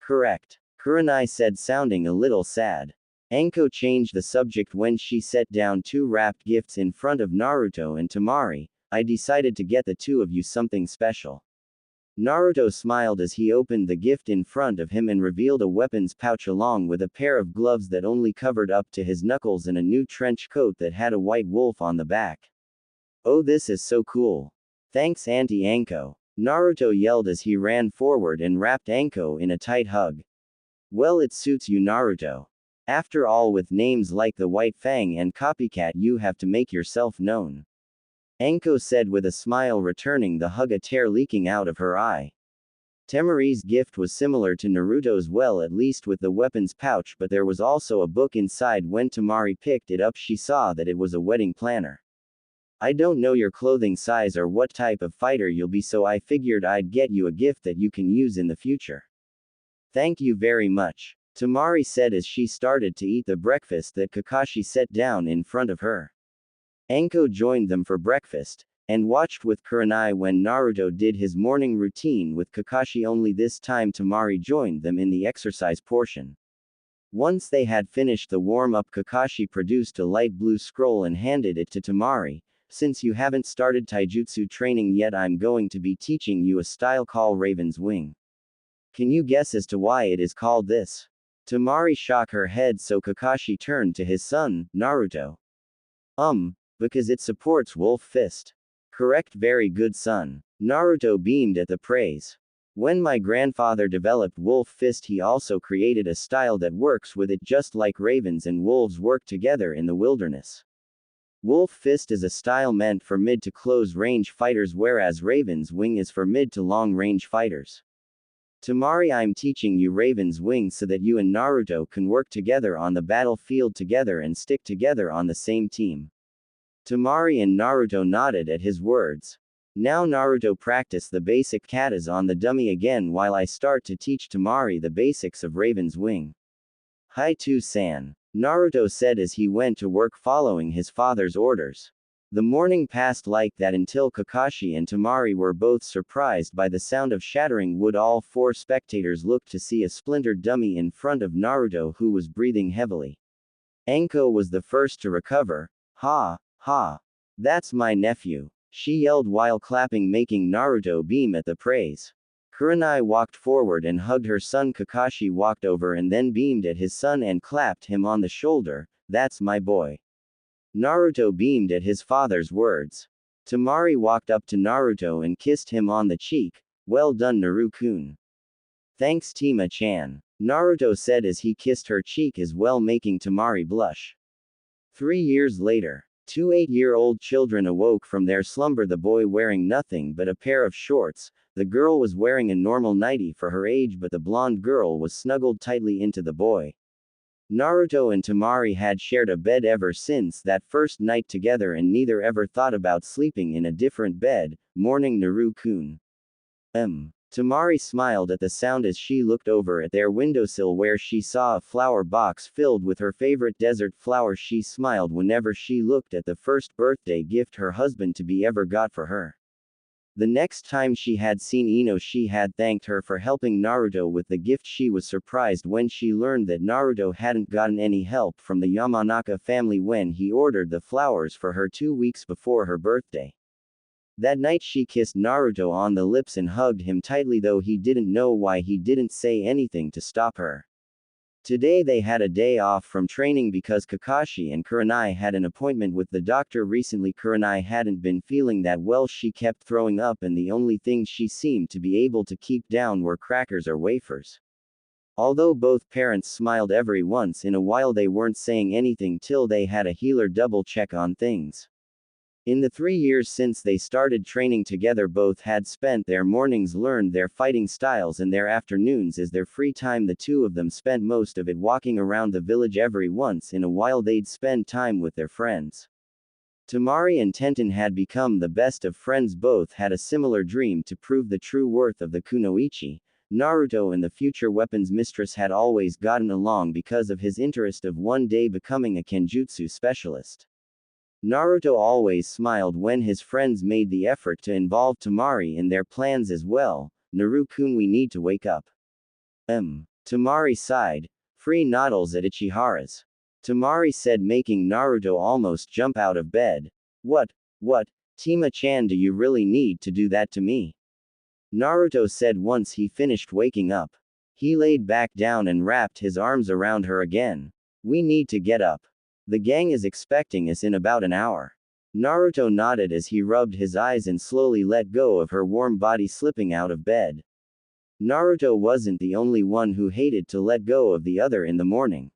Correct. Kurenai said, sounding a little sad. Anko changed the subject when she set down two wrapped gifts in front of Naruto and Tamari. I decided to get the two of you something special. Naruto smiled as he opened the gift in front of him and revealed a weapons pouch along with a pair of gloves that only covered up to his knuckles and a new trench coat that had a white wolf on the back. Oh, this is so cool. Thanks, Auntie Anko. Naruto yelled as he ran forward and wrapped Anko in a tight hug. Well, it suits you, Naruto. After all, with names like the White Fang and Copycat, you have to make yourself known. Anko said with a smile, returning the hug, a tear leaking out of her eye. Tamari's gift was similar to Naruto's, well, at least with the weapons pouch, but there was also a book inside. When Tamari picked it up, she saw that it was a wedding planner. I don't know your clothing size or what type of fighter you'll be, so I figured I'd get you a gift that you can use in the future. Thank you very much. Tamari said as she started to eat the breakfast that Kakashi set down in front of her. Anko joined them for breakfast, and watched with Kurenai when Naruto did his morning routine with Kakashi, only this time Tamari joined them in the exercise portion. Once they had finished the warm-up, Kakashi produced a light blue scroll and handed it to Tamari. Since you haven't started taijutsu training yet, I'm going to be teaching you a style called Raven's Wing. Can you guess as to why it is called this? Tamari shook her head, so Kakashi turned to his son, Naruto. Because it supports Wolf Fist. Correct, very good, son. Naruto beamed at the praise. When my grandfather developed Wolf Fist, he also created a style that works with it just like ravens and wolves work together in the wilderness. Wolf Fist is a style meant for mid to close range fighters, whereas Raven's Wing is for mid to long range fighters. Temari, I'm teaching you Raven's Wing so that you and Naruto can work together on the battlefield together and stick together on the same team. Temari and Naruto nodded at his words. Now Naruto practice the basic katas on the dummy again while I start to teach Temari the basics of Raven's Wing. Hai-to-san, Naruto said as he went to work following his father's orders. The morning passed like that until Kakashi and Temari were both surprised by the sound of shattering wood. All four spectators looked to see a splintered dummy in front of Naruto who was breathing heavily. Anko was the first to recover. Ha, ha. That's my nephew, she yelled while clapping, making Naruto beam at the praise. Kurenai walked forward and hugged her son. Kakashi walked over and then beamed at his son and clapped him on the shoulder. That's my boy. Naruto beamed at his father's words. Temari walked up to Naruto and kissed him on the cheek. Well done, Naru-kun. Thanks, Tima-chan, Naruto said as he kissed her cheek as well, making Temari blush. 3 years later, two 8-year-old children awoke from their slumber, the boy wearing nothing but a pair of shorts. The girl was wearing a normal nightie for her age, but the blonde girl was snuggled tightly into the boy. Naruto and Temari had shared a bed ever since that first night together, and neither ever thought about sleeping in a different bed. Morning, Naru-kun. Temari smiled at the sound as she looked over at their windowsill where she saw a flower box filled with her favorite desert flowers. She smiled whenever she looked at the first birthday gift her husband-to-be ever got for her. The next time she had seen Ino, she had thanked her for helping Naruto with the gift. She was surprised when she learned that Naruto hadn't gotten any help from the Yamanaka family when he ordered the flowers for her 2 weeks before her birthday. That night she kissed Naruto on the lips and hugged him tightly, though he didn't know why he didn't say anything to stop her. Today they had a day off from training because Kakashi and Kurenai had an appointment with the doctor recently. Kurenai hadn't been feeling that well. She kept throwing up and the only things she seemed to be able to keep down were crackers or wafers. Although both parents smiled every once in a while, they weren't saying anything till they had a healer double check on things. In the 3 years since they started training together, both had spent their mornings learned their fighting styles and their afternoons as their free time. The two of them spent most of it walking around the village. Every once in a while they'd spend time with their friends. Temari and Tenten had become the best of friends. Both had a similar dream to prove the true worth of the kunoichi. Naruto and the future weapons mistress had always gotten along because of his interest of one day becoming a kenjutsu specialist. Naruto always smiled when his friends made the effort to involve Temari in their plans as well. Naru-kun, we need to wake up. Temari sighed. Free noddles at Ichihara's. Temari said, making Naruto almost jump out of bed. What, Tima-chan, do you really need to do that to me? Naruto said once he finished waking up. He laid back down and wrapped his arms around her again. We need to get up. The gang is expecting us in about an hour. Naruto nodded as he rubbed his eyes and slowly let go of her warm body, slipping out of bed. Naruto wasn't the only one who hated to let go of the other in the morning.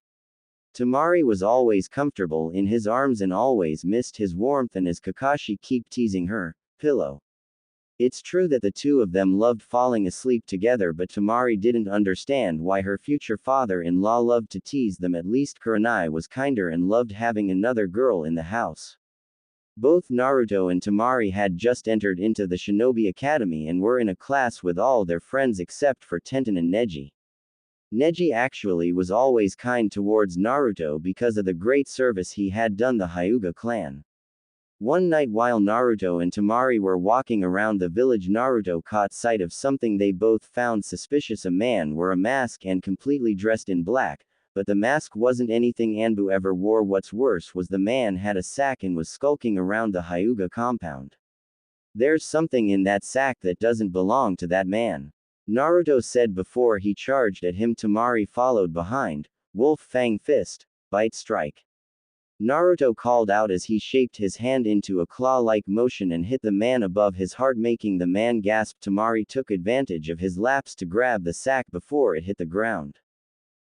Temari was always comfortable in his arms and always missed his warmth, and as Kakashi kept teasing her, pillow. It's true that the two of them loved falling asleep together, but Temari didn't understand why her future father-in-law loved to tease them. At least Kurenai was kinder and loved having another girl in the house. Both Naruto and Temari had just entered into the Shinobi Academy and were in a class with all their friends except for Tenten and Neji. Neji actually was always kind towards Naruto because of the great service he had done the Hyuga clan. One night while Naruto and Temari were walking around the village, Naruto caught sight of something they both found suspicious. A man wore a mask and completely dressed in black, but the mask wasn't anything Anbu ever wore. What's worse was the man had a sack and was skulking around the Hyuga compound. There's something in that sack that doesn't belong to that man, Naruto said before he charged at him. Temari followed behind. Wolf Fang Fist, Bite Strike. Naruto called out as he shaped his hand into a claw-like motion and hit the man above his heart, making the man gasp. Temari took advantage of his lapse to grab the sack before it hit the ground.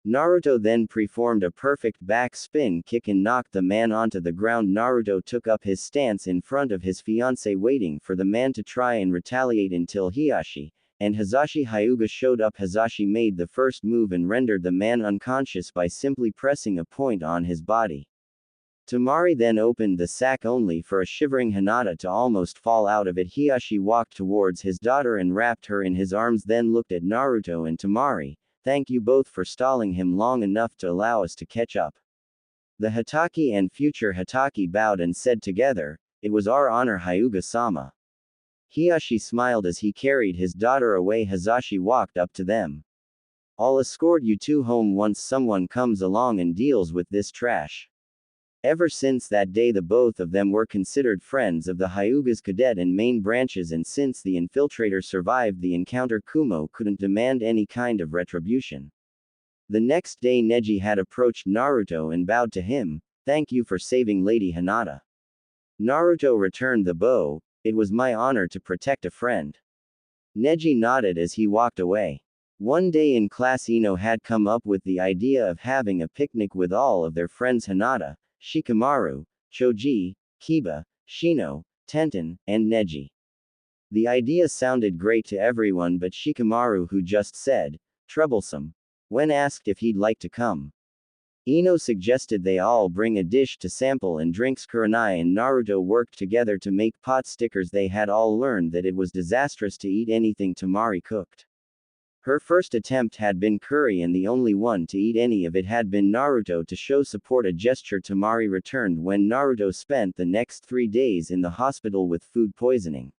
Naruto then performed a perfect back spin kick and knocked the man onto the ground. Naruto took up his stance in front of his fiancée, waiting for the man to try and retaliate until Hiashi and Hisashi Hyuga showed up. Hisashi made the first move and rendered the man unconscious by simply pressing a point on his body. Temari then opened the sack only for a shivering Hinata to almost fall out of it. Hiashi walked towards his daughter and wrapped her in his arms, then looked at Naruto and Temari. Thank you both for stalling him long enough to allow us to catch up. The Hitaki and future Hitaki bowed and said together, it was our honor, Hyuga-sama. Hiashi smiled as he carried his daughter away. Hisashi walked up to them. I'll escort you two home once someone comes along and deals with this trash. Ever since that day, the both of them were considered friends of the Hyuga's cadet and main branches, and since the infiltrator survived the encounter, Kumo couldn't demand any kind of retribution. The next day, Neji had approached Naruto and bowed to him. Thank you for saving Lady Hinata. Naruto returned the bow. It was my honor to protect a friend. Neji nodded as he walked away. One day in class, Ino had come up with the idea of having a picnic with all of their friends: Hinata, Shikamaru, Choji, Kiba, Shino, Tenten, and Neji. The idea sounded great to everyone but Shikamaru, who just said, troublesome, when asked if he'd like to come. Ino suggested they all bring a dish to sample and drinks. Kurenai and Naruto worked together to make pot stickers. They had all learned that it was disastrous to eat anything Temari cooked. Her first attempt had been curry, and the only one to eat any of it had been Naruto. To show support, a gesture Temari returned when Naruto spent the next 3 days in the hospital with food poisoning.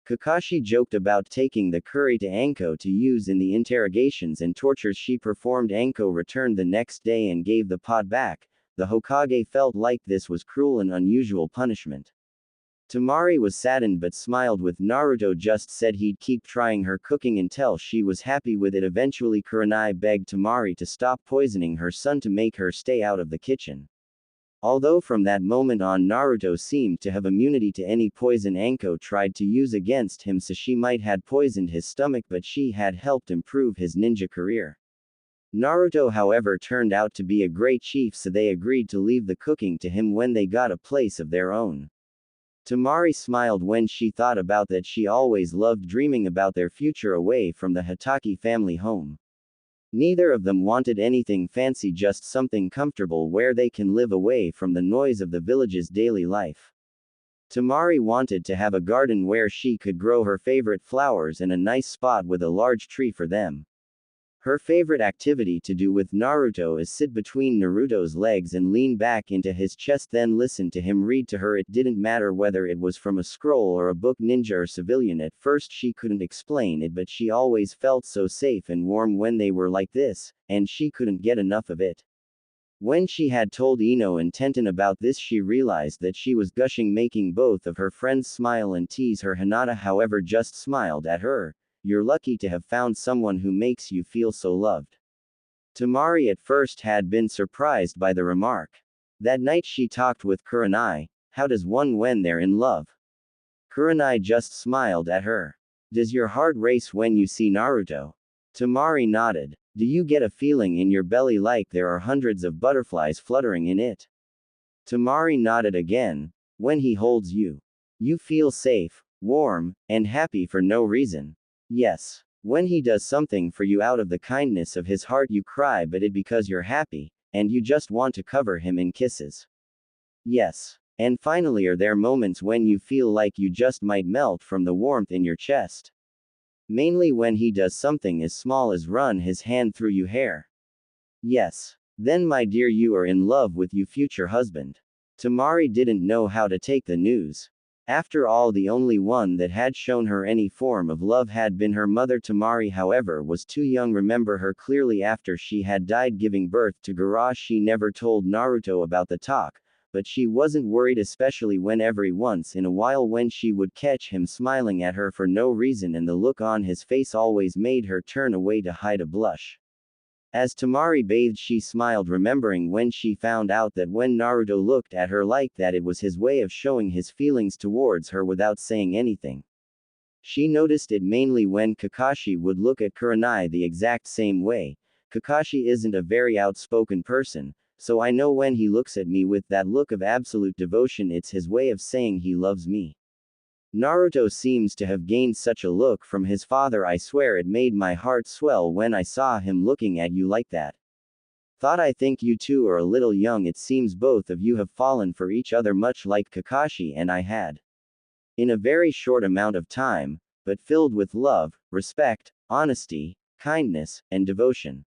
Kakashi joked about taking the curry to Anko to use in the interrogations and tortures she performed. Anko returned the next day and gave the pot back. The Hokage felt like this was cruel and unusual punishment. Temari was saddened but smiled with Naruto just said he'd keep trying her cooking until she was happy with it. Eventually, Kurenai begged Temari to stop poisoning her son to make her stay out of the kitchen. Although from that moment on Naruto seemed to have immunity to any poison Anko tried to use against him, so she might had poisoned his stomach, but she had helped improve his ninja career. Naruto, however, turned out to be a great chief, so they agreed to leave the cooking to him when they got a place of their own. Temari smiled when she thought about that. She always loved dreaming about their future away from the Hitaki family home. Neither of them wanted anything fancy, just something comfortable where they can live away from the noise of the village's daily life. Temari wanted to have a garden where she could grow her favorite flowers and a nice spot with a large tree for them. Her favorite activity to do with Naruto is sit between Naruto's legs and lean back into his chest, then listen to him read to her. It didn't matter whether it was from a scroll or a book, ninja or civilian. At first she couldn't explain it, but she always felt so safe and warm when they were like this, and she couldn't get enough of it. When she had told Ino and Tenten about this, she realized that she was gushing, making both of her friends smile and tease her. Hinata, however, just smiled at her. You're lucky to have found someone who makes you feel so loved. Temari at first had been surprised by the remark. That night she talked with Kurenai. How does one when they're in love? Kurenai just smiled at her. Does your heart race when you see Naruto? Temari nodded. Do you get a feeling in your belly like there are hundreds of butterflies fluttering in it? Temari nodded again. When he holds you, you feel safe, warm, and happy for no reason. Yes. When he does something for you out of the kindness of his heart, you cry, but it because you're happy, and you just want to cover him in kisses. Yes. And finally, are there moments when you feel like you just might melt from the warmth in your chest? Mainly when he does something as small as run his hand through your hair. Yes. Then, my dear, you are in love with your future husband. Temari didn't know how to take the news. After all, the only one that had shown her any form of love had been her mother. Temari, however, was too young. Remember her clearly after she had died giving birth to Garage. She never told Naruto about the talk, but she wasn't worried, especially when every once in a while when she would catch him smiling at her for no reason, and the look on his face always made her turn away to hide a blush. As Tamari bathed, she smiled, remembering when she found out that when Naruto looked at her like that, it was his way of showing his feelings towards her without saying anything. She noticed it mainly when Kakashi would look at Kurenai the exact same way. Kakashi isn't a very outspoken person, so I know when he looks at me with that look of absolute devotion, it's his way of saying he loves me. Naruto seems to have gained such a look from his father. I swear it made my heart swell when I saw him looking at you like that. Thought I think you two are a little young. It seems both of you have fallen for each other much like Kakashi and I had. In a very short amount of time, but filled with love, respect, honesty, kindness, and devotion.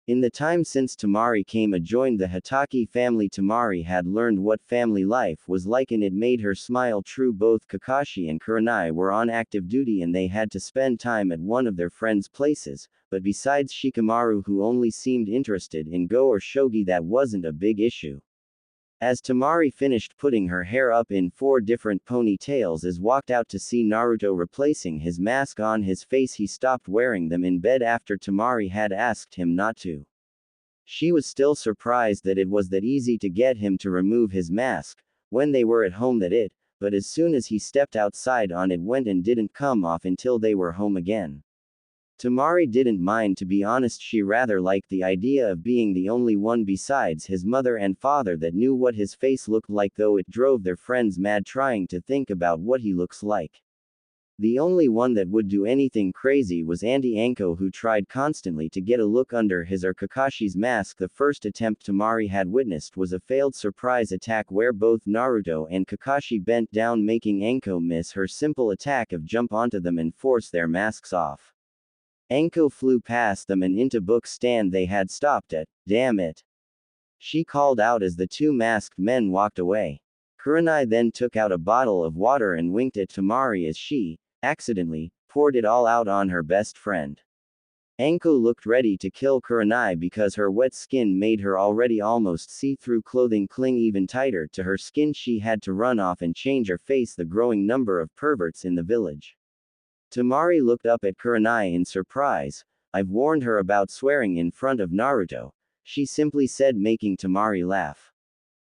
In the time since Tamari came and joined the Hatake family, Tamari had learned what family life was like and it made her smile. True, both Kakashi and Kurenai were on active duty and they had to spend time at one of their friends' places, but besides Shikamaru, who only seemed interested in Go or Shogi, that wasn't a big issue. As Tamari finished putting her hair up in 4 different ponytails and walked out to see Naruto replacing his mask on his face, he stopped wearing them in bed after Tamari had asked him not to. She was still surprised that it was that easy to get him to remove his mask, when they were at home but as soon as he stepped outside on it went and didn't come off until they were home again. Tamari didn't mind, to be honest. She rather liked the idea of being the only one besides his mother and father that knew what his face looked like, though it drove their friends mad trying to think about what he looks like. The only one that would do anything crazy was Auntie Anko, who tried constantly to get a look under his or Kakashi's mask. The first attempt Tamari had witnessed was a failed surprise attack where both Naruto and Kakashi bent down, making Anko miss her simple attack of jump onto them and force their masks off. Anko flew past them and into book stand they had stopped at. Damn it! She called out as the 2 masked men walked away. Kurenai then took out a bottle of water and winked at Tamari as she, accidentally, poured it all out on her best friend. Anko looked ready to kill Kurenai because her wet skin made her already almost see-through clothing cling even tighter to her skin. She had to run off and change or face the growing number of perverts in the village. Tamari looked up at Kurenai in surprise. I've warned her about swearing in front of Naruto, she simply said, making Tamari laugh.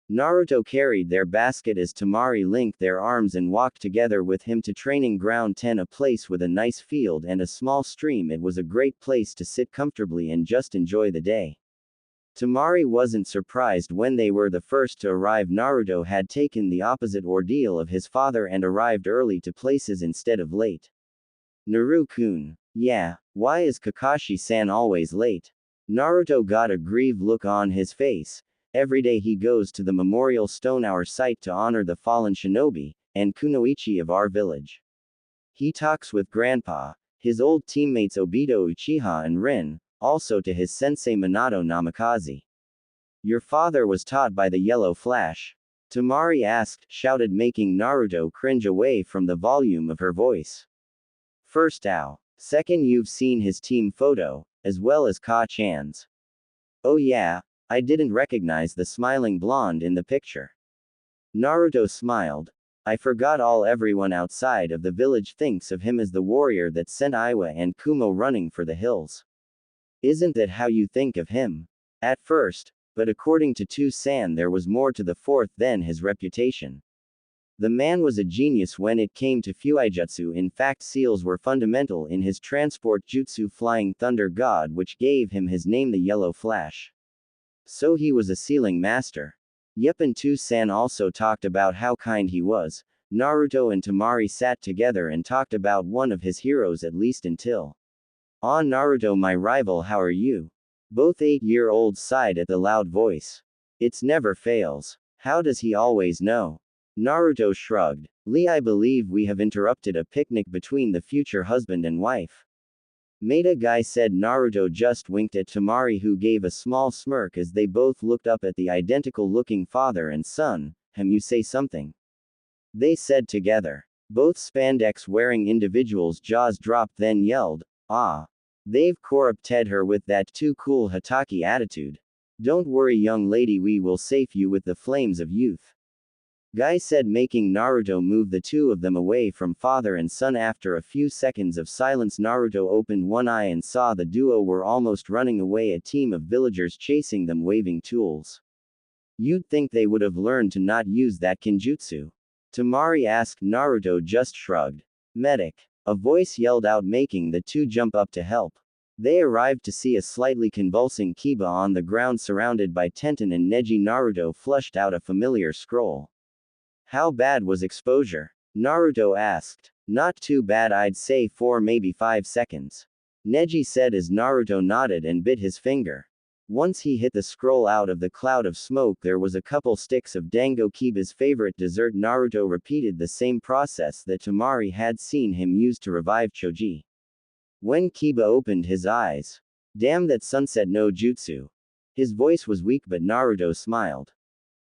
Naruto carried their basket as Tamari linked their arms and walked together with him to training ground 10, a place with a nice field and a small stream. It was a great place to sit comfortably and just enjoy the day. Tamari wasn't surprised when they were the first to arrive. Naruto had taken the opposite ordeal of his father and arrived early to places instead of late. Naru-kun. Yeah, why is Kakashi-san always late? Naruto got a grieved look on his face. Every day he goes to the memorial stone, our site, to honor the fallen shinobi and kunoichi of our village. He talks with Grandpa, his old teammates Obito, Uchiha and Rin, also to his sensei Minato Namikaze. Your father was taught by the Yellow Flash? Tamari asked, shouted, making Naruto cringe away from the volume of her voice. First, ow. Second, you've seen his team photo, as well as Ka-chan's. Oh yeah, I didn't recognize the smiling blonde in the picture. Naruto smiled. I forgot all. Everyone outside of the village thinks of him as the warrior that sent Iwa and Kumo running for the hills. Isn't that how you think of him? At first, but according to Tu-san there was more to the fourth than his reputation. The man was a genius when it came to Fuijutsu. In fact, seals were fundamental in his transport jutsu, Flying Thunder God, which gave him his name, the Yellow Flash. So he was a sealing master. Yep, and Tu-san also talked about how kind he was. Naruto and Tamari sat together and talked about one of his heroes, at least until. Ah, Naruto, my rival, how are you? Both 8-year-olds sighed at the loud voice. It's never fails. How does he always know? Naruto shrugged. Lee, I believe we have interrupted a picnic between the future husband and wife. Maida guy said. Naruto just winked at Tamari, who gave a small smirk as they both looked up at the identical looking father and son. You say something? They said together. Both spandex wearing individuals' jaws dropped, then yelled, ah. They've corrupted her with that too cool Hatake attitude. Don't worry, young lady, we will save you with the flames of youth. Guy said, making Naruto move the two of them away from father and son. After a few seconds of silence, Naruto opened one eye and saw the duo were almost running away, a team of villagers chasing them waving tools. You'd think they would have learned to not use that kinjutsu. Temari asked. Naruto just shrugged. Medic. A voice yelled out, making the two jump up to help. They arrived to see a slightly convulsing Kiba on the ground surrounded by Tenten and Neji. Naruto flushed out a familiar scroll. How bad was exposure? Naruto asked. Not too bad, I'd say 4 maybe 5 seconds. Neji said as Naruto nodded and bit his finger. Once he hit the scroll, out of the cloud of smoke there was a couple sticks of dango, Kiba's favorite dessert. Naruto repeated the same process that Temari had seen him use to revive Choji. When Kiba opened his eyes. Damn, that sunset no jutsu. His voice was weak, but Naruto smiled.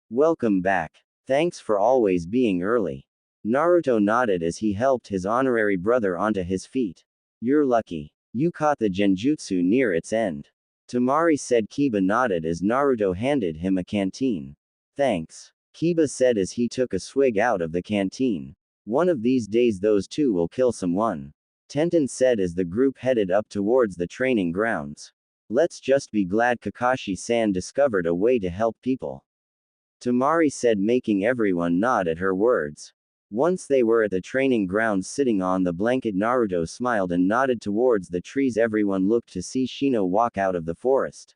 Welcome back. Thanks for always being early. Naruto nodded as he helped his honorary brother onto his feet. You're lucky. You caught the genjutsu near its end. Temari said. Kiba nodded as Naruto handed him a canteen. Thanks. Kiba said as he took a swig out of the canteen. One of these days those two will kill someone. Tenten said as the group headed up towards the training grounds. Let's just be glad Kakashi-san discovered a way to help people. Temari said, making everyone nod at her words. Once they were at the training grounds sitting on the blanket, Naruto smiled and nodded towards the trees. Everyone looked to see Shino walk out of the forest.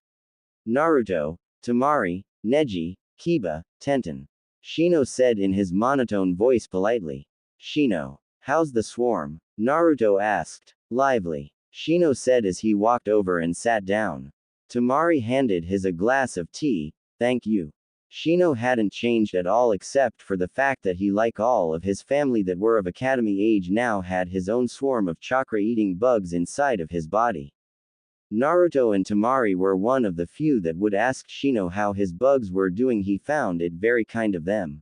Naruto, Temari, Neji, Kiba, Tenten. Shino said in his monotone voice politely. Shino, how's the swarm? Naruto asked. Lively. Shino said as he walked over and sat down. Temari handed his a glass of tea. Thank you. Shino hadn't changed at all except for the fact that he, like all of his family that were of academy age, now had his own swarm of chakra-eating bugs inside of his body. Naruto and Temari were one of the few that would ask Shino how his bugs were doing. He found it very kind of them.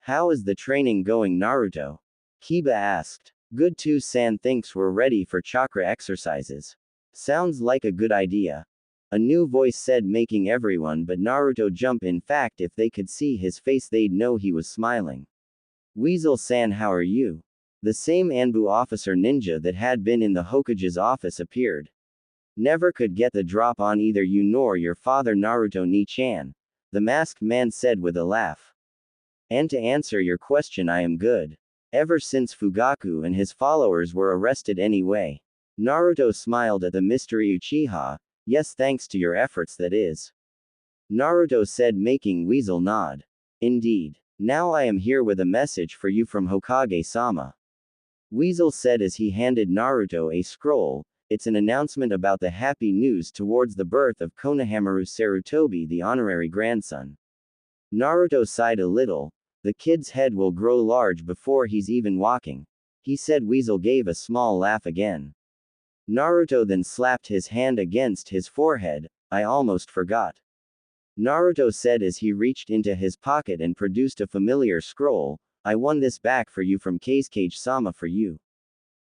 How is the training going, Naruto? Kiba asked. Good too, San thinks we're ready for chakra exercises. Sounds like a good idea. A new voice said, making everyone but Naruto jump. In fact, if they could see his face they'd know he was smiling. Weasel-san, how are you? The same Anbu officer ninja that had been in the Hokage's office appeared. Never could get the drop on either you nor your father, Naruto Ni-chan. The masked man said with a laugh. And to answer your question, I am good. Ever since Fugaku and his followers were arrested anyway. Naruto smiled at the mystery Uchiha. Yes, thanks to your efforts, that is. Naruto said, making Weasel nod. Indeed. Now I am here with a message for you from Hokage-sama. Weasel said as he handed Naruto a scroll. It's an announcement about the happy news towards the birth of Konohamaru Sarutobi, the honorary grandson. Naruto sighed a little. The kid's head will grow large before he's even walking. He said. Weasel gave a small laugh again. Naruto then slapped his hand against his forehead. I almost forgot. Naruto said as he reached into his pocket and produced a familiar scroll. I won this back for you from Kazekage-sama for you.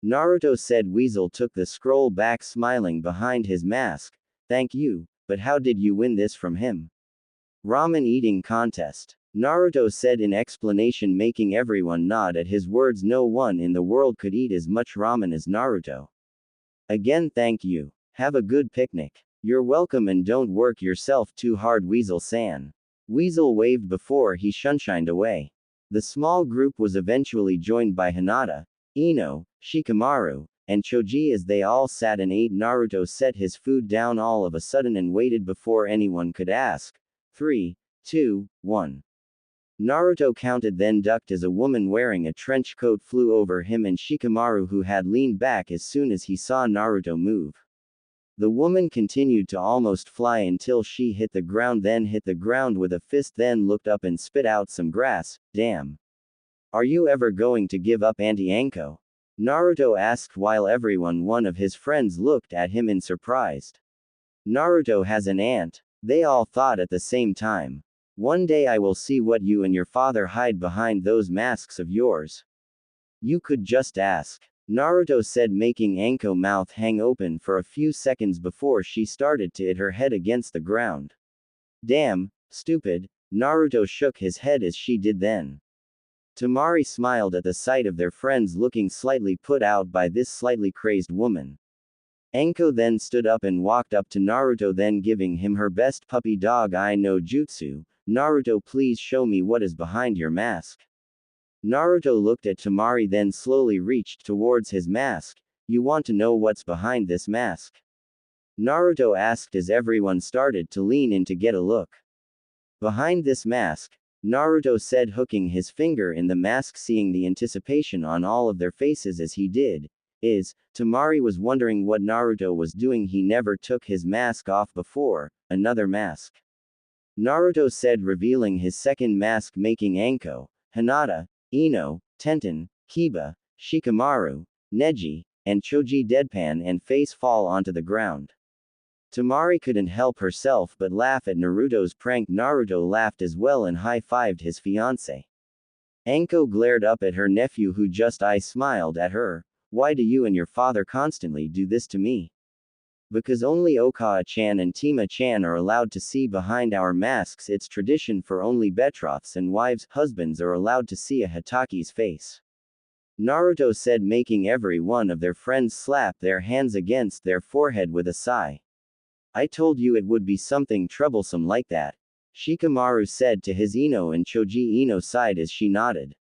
Naruto said. Weasel took the scroll back, smiling behind his mask. Thank you, but how did you win this from him? Ramen eating contest. Naruto said in explanation, making everyone nod at his words. No one in the world could eat as much ramen as Naruto. Again, thank you. Have a good picnic. You're welcome, and don't work yourself too hard, Weasel-san. Weasel waved before he shunshined away. The small group was eventually joined by Hinata, Ino, Shikamaru, and Choji as they all sat and ate. Naruto set his food down all of a sudden and waited before anyone could ask. 3, 2, 1. Naruto counted, then ducked as a woman wearing a trench coat flew over him and Shikamaru, who had leaned back as soon as he saw Naruto move. The woman continued to almost fly until she hit the ground, then hit the ground with a fist, then looked up and spit out some grass. Damn. Are you ever going to give up, Auntie Anko? Naruto asked while one of his friends looked at him in surprise. Naruto has an aunt. They all thought at the same time. One day I will see what you and your father hide behind those masks of yours. You could just ask. Naruto said, making Anko mouth hang open for a few seconds before she started to hit her head against the ground. Damn, stupid. Naruto shook his head as she did then. Tamari smiled at the sight of their friends looking slightly put out by this slightly crazed woman. Anko then stood up and walked up to Naruto, then giving him her best puppy dog eye no jutsu. Naruto, please show me what is behind your mask. Naruto looked at Tamari then slowly reached towards his mask. You want to know what's behind this mask? Naruto asked as everyone started to lean in to get a look. Behind this mask, Naruto said, hooking his finger in the mask, seeing the anticipation on all of their faces as he did. Tamari was wondering what Naruto was doing. He never took his mask off before. Another mask. Naruto said, revealing his second mask, making Anko, Hinata, Ino, Tenten, Kiba, Shikamaru, Neji, and Choji deadpan and face fall onto the ground. Tamari couldn't help herself but laugh at Naruto's prank. Naruto laughed as well and high-fived his fiancé. Anko glared up at her nephew, who just smiled at her. Why do you and your father constantly do this to me? Because only Okawa-chan and Tima-chan are allowed to see behind our masks. It's tradition for only betrothed and husbands are allowed to see a Hitaki's face. Naruto said, making every one of their friends slap their hands against their forehead with a sigh. I told you it would be something troublesome like that. Shikamaru said to his Ino, and Choji Ino sighed as she nodded.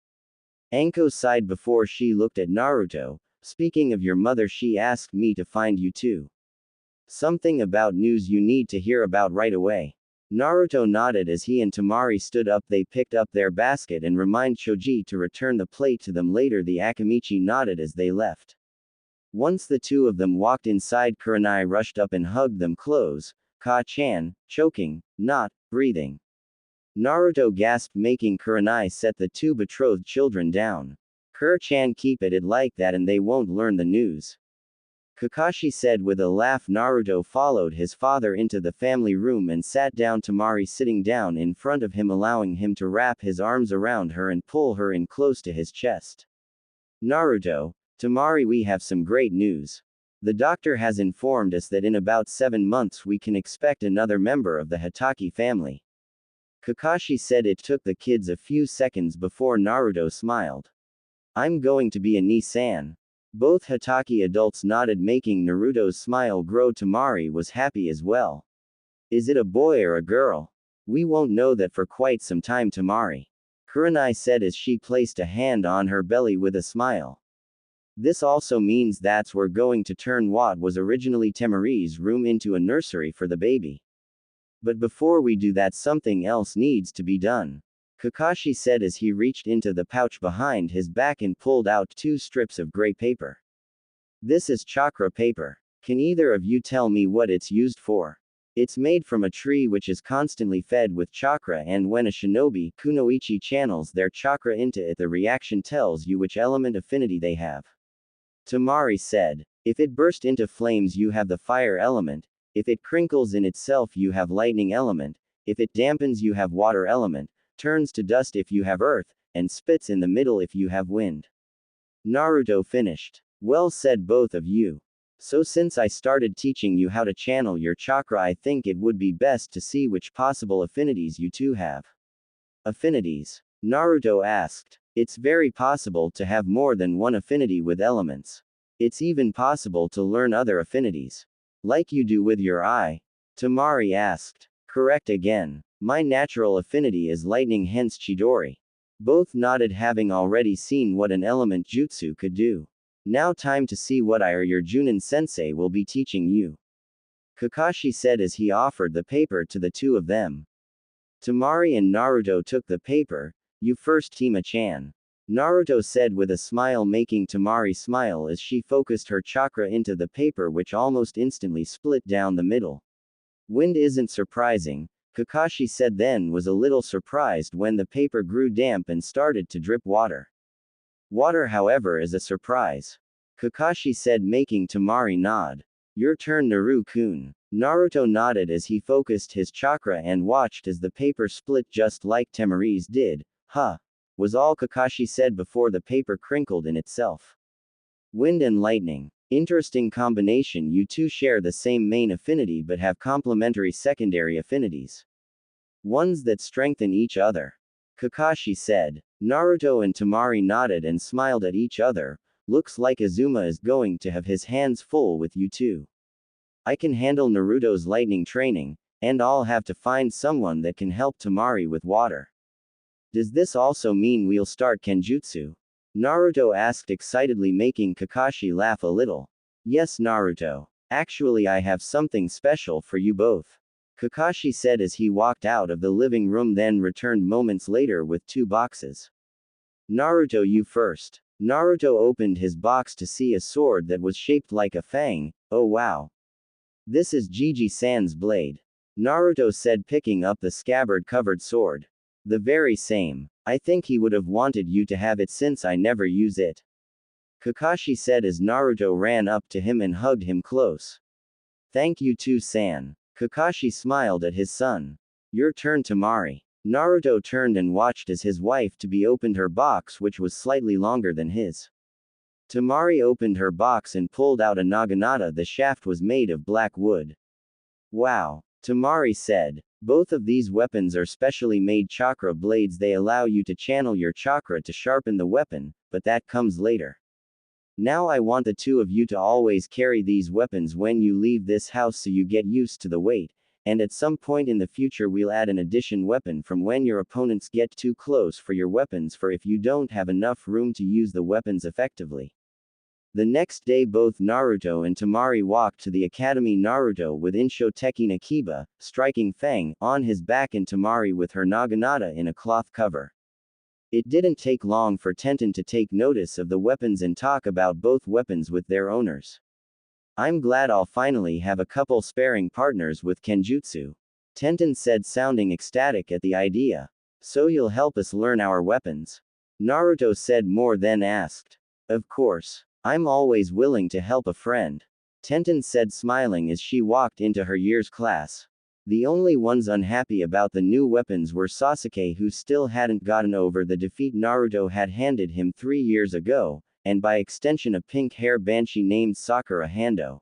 Anko sighed before she looked at Naruto. Speaking of your mother, she asked me to find you too. Something about news you need to hear about right away. Naruto nodded as he and Tamari stood up. They picked up their basket and reminded Choji to return the plate to them later. The Akamichi nodded as they left. Once the two of them walked inside, Kurenai rushed up and hugged them close. Ka-chan, choking, not breathing. Naruto gasped, making Kurenai set the two betrothed children down. Kur-chan, keep it like that and they won't learn the news. Kakashi said with a laugh. Naruto followed his father into the family room and sat down. Tamari sitting down in front of him, allowing him to wrap his arms around her and pull her in close to his chest. Naruto, Tamari, we have some great news. The doctor has informed us that in about 7 months we can expect another member of the Hitaki family. Kakashi said. It took the kids a few seconds before Naruto smiled. I'm going to be a Ni-san. Both Hitaki adults nodded, making Naruto's smile grow. Tamari was happy as well. Is it a boy or a girl? We won't know that for quite some time, Tamari. Kurenai said as she placed a hand on her belly with a smile. This also means that we're going to turn what was originally Tamari's room into a nursery for the baby. But before we do that, something else needs to be done. Kakashi said as he reached into the pouch behind his back and pulled out 2 strips of gray paper. This is chakra paper. Can either of you tell me what it's used for? It's made from a tree which is constantly fed with chakra, and when a shinobi kunoichi channels their chakra into it, the reaction tells you which element affinity they have. Tamari said. If it burst into flames, you have the fire element. If it crinkles in itself, you have lightning element. If it dampens, you have water element. Turns to dust if you have earth, and spits in the middle if you have wind. Naruto finished. Well said, both of you. So since I started teaching you how to channel your chakra, I think it would be best to see which possible affinities you two have. Affinities? Naruto asked. It's very possible to have more than one affinity with elements. It's even possible to learn other affinities. Like you do with your eye? Tamari asked. Correct again. My natural affinity is lightning, hence Chidori. Both nodded, having already seen what an element jutsu could do. Now time to see what I or your Junin sensei will be teaching you. Kakashi said as he offered the paper to the two of them. Tamari and Naruto took the paper. You first, Tima-chan. Naruto said with a smile, making Tamari smile as she focused her chakra into the paper, which almost instantly split down the middle. Wind isn't surprising, Kakashi said, then was a little surprised when the paper grew damp and started to drip water. Water, however, is a surprise. Kakashi said, making Tamari nod. Your turn, Naru-kun. Naruto nodded as he focused his chakra and watched as the paper split just like Tamari's did. Was all Kakashi said before the paper crinkled in itself. Wind and lightning. Interesting combination. You two share the same main affinity but have complementary secondary affinities. Ones that strengthen each other. Kakashi said. Naruto and Temari nodded and smiled at each other. Looks like Azuma is going to have his hands full with you two. I can handle Naruto's lightning training, and I'll have to find someone that can help Temari with water. Does this also mean we'll start Kenjutsu? Naruto asked excitedly, making Kakashi laugh a little. Yes, Naruto. Actually, I have something special for you both. Kakashi said as he walked out of the living room, then returned moments later with two boxes. Naruto, you first. Naruto opened his box to see a sword that was shaped like a fang. Oh wow. This is Gigi-san's blade. Naruto said, picking up the scabbard-covered sword. The very same. I think he would have wanted you to have it since I never use it. Kakashi said as Naruto ran up to him and hugged him close. Thank you too, San. Kakashi smiled at his son. Your turn, Temari. Naruto turned and watched as his wife-to-be opened her box, which was slightly longer than his. Temari opened her box and pulled out a naginata. The shaft was made of black wood. Wow. Temari said. Both of these weapons are specially made chakra blades. They allow you to channel your chakra to sharpen the weapon, but that comes later. Now I want the two of you to always carry these weapons when you leave this house so you get used to the weight, and at some point in the future we'll add an addition weapon from when your opponents get too close for your weapons, for if you don't have enough room to use the weapons effectively. The next day both Naruto and Temari walked to the academy, Naruto with Inshoteki no Kiba, striking Fang, on his back, and Temari with her naginata in a cloth cover. It didn't take long for Tenten to take notice of the weapons and talk about both weapons with their owners. I'm glad I'll finally have a couple sparring partners with Kenjutsu. Tenten said, sounding ecstatic at the idea. So you'll help us learn our weapons? Naruto said, more then asked. Of course. I'm always willing to help a friend. Tenten said, smiling as she walked into her year's class. The only ones unhappy about the new weapons were Sasuke, who still hadn't gotten over the defeat Naruto had handed him 3 years ago, and by extension a pink-hair banshee named Sakura Hando.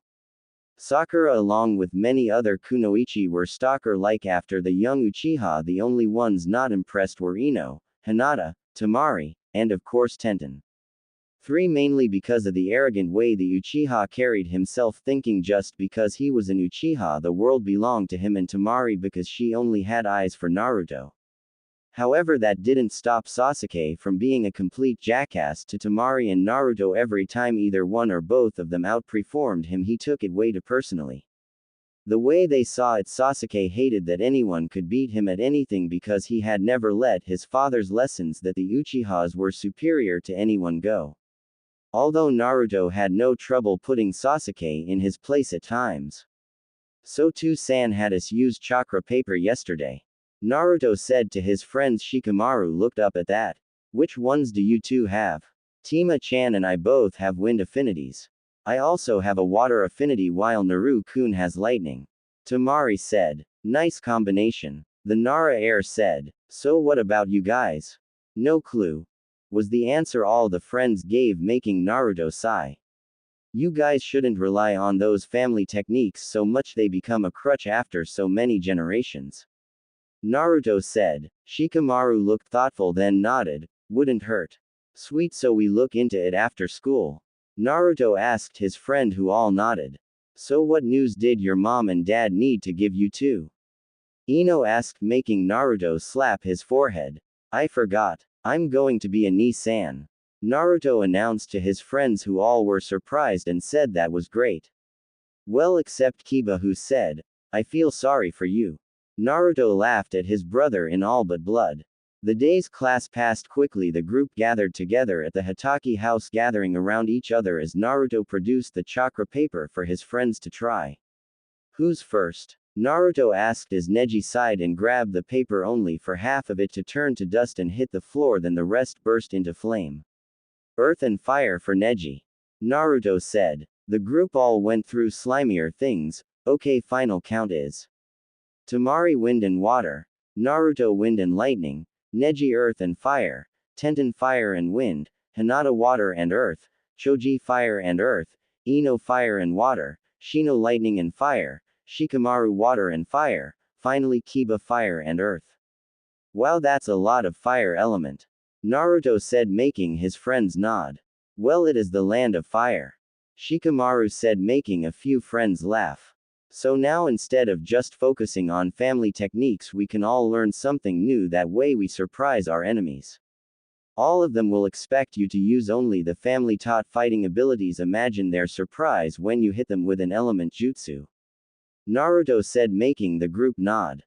Sakura, along with many other kunoichi, were stalker-like after the young Uchiha. The only ones not impressed were Ino, Hinata, Temari, and of course Tenten. 3. Mainly because of the arrogant way the Uchiha carried himself, thinking just because he was an Uchiha the world belonged to him, and Temari because she only had eyes for Naruto. However, that didn't stop Sasuke from being a complete jackass to Temari and Naruto. Every time either one or both of them outperformed him, he took it way too personally. The way they saw it, Sasuke hated that anyone could beat him at anything because he had never let his father's lessons that the Uchihas were superior to anyone go. Although Naruto had no trouble putting Sasuke in his place at times. So too San had us use chakra paper yesterday. Naruto said to his friends. Shikamaru looked up at that. Which ones do you two have? Tima-chan and I both have wind affinities. I also have a water affinity while Naru-kun has lightning. Temari said. Nice combination. The Nara heir said. So what about you guys? No clue. Was the answer all the friends gave, making Naruto sigh. You guys shouldn't rely on those family techniques so much, they become a crutch after so many generations. Naruto said. Shikamaru looked thoughtful then nodded. Wouldn't hurt. Sweet, so we look into it after school? Naruto asked his friend, who all nodded. So what news did your mom and dad need to give you too? Ino asked, making Naruto slap his forehead. I forgot. I'm going to be a Ni-san. Naruto announced to his friends, who all were surprised and said that was great. Well, except Kiba, who said, I feel sorry for you. Naruto laughed at his brother in all but blood. The day's class passed quickly. The group gathered together at the Hitaki house, gathering around each other as Naruto produced the chakra paper for his friends to try. Who's first? Naruto asked as Neji sighed and grabbed the paper, only for half of it to turn to dust and hit the floor, then the rest burst into flame. Earth and fire for Neji. Naruto said. The group all went through slimier things. Okay, final count is Temari wind and water, Naruto wind and lightning, Neji earth and fire, Tenten fire and wind, Hinata water and earth, Choji fire and earth, Ino fire and water, Shino lightning and fire, Shikamaru water and fire, finally Kiba fire and earth. Wow, that's a lot of fire element. Naruto said, making his friends nod. Well, it is the land of fire. Shikamaru said, making a few friends laugh. So now instead of just focusing on family techniques, we can all learn something new. That way we surprise our enemies. All of them will expect you to use only the family taught fighting abilities. Imagine their surprise when you hit them with an element jutsu. Naruto said, making the group nod.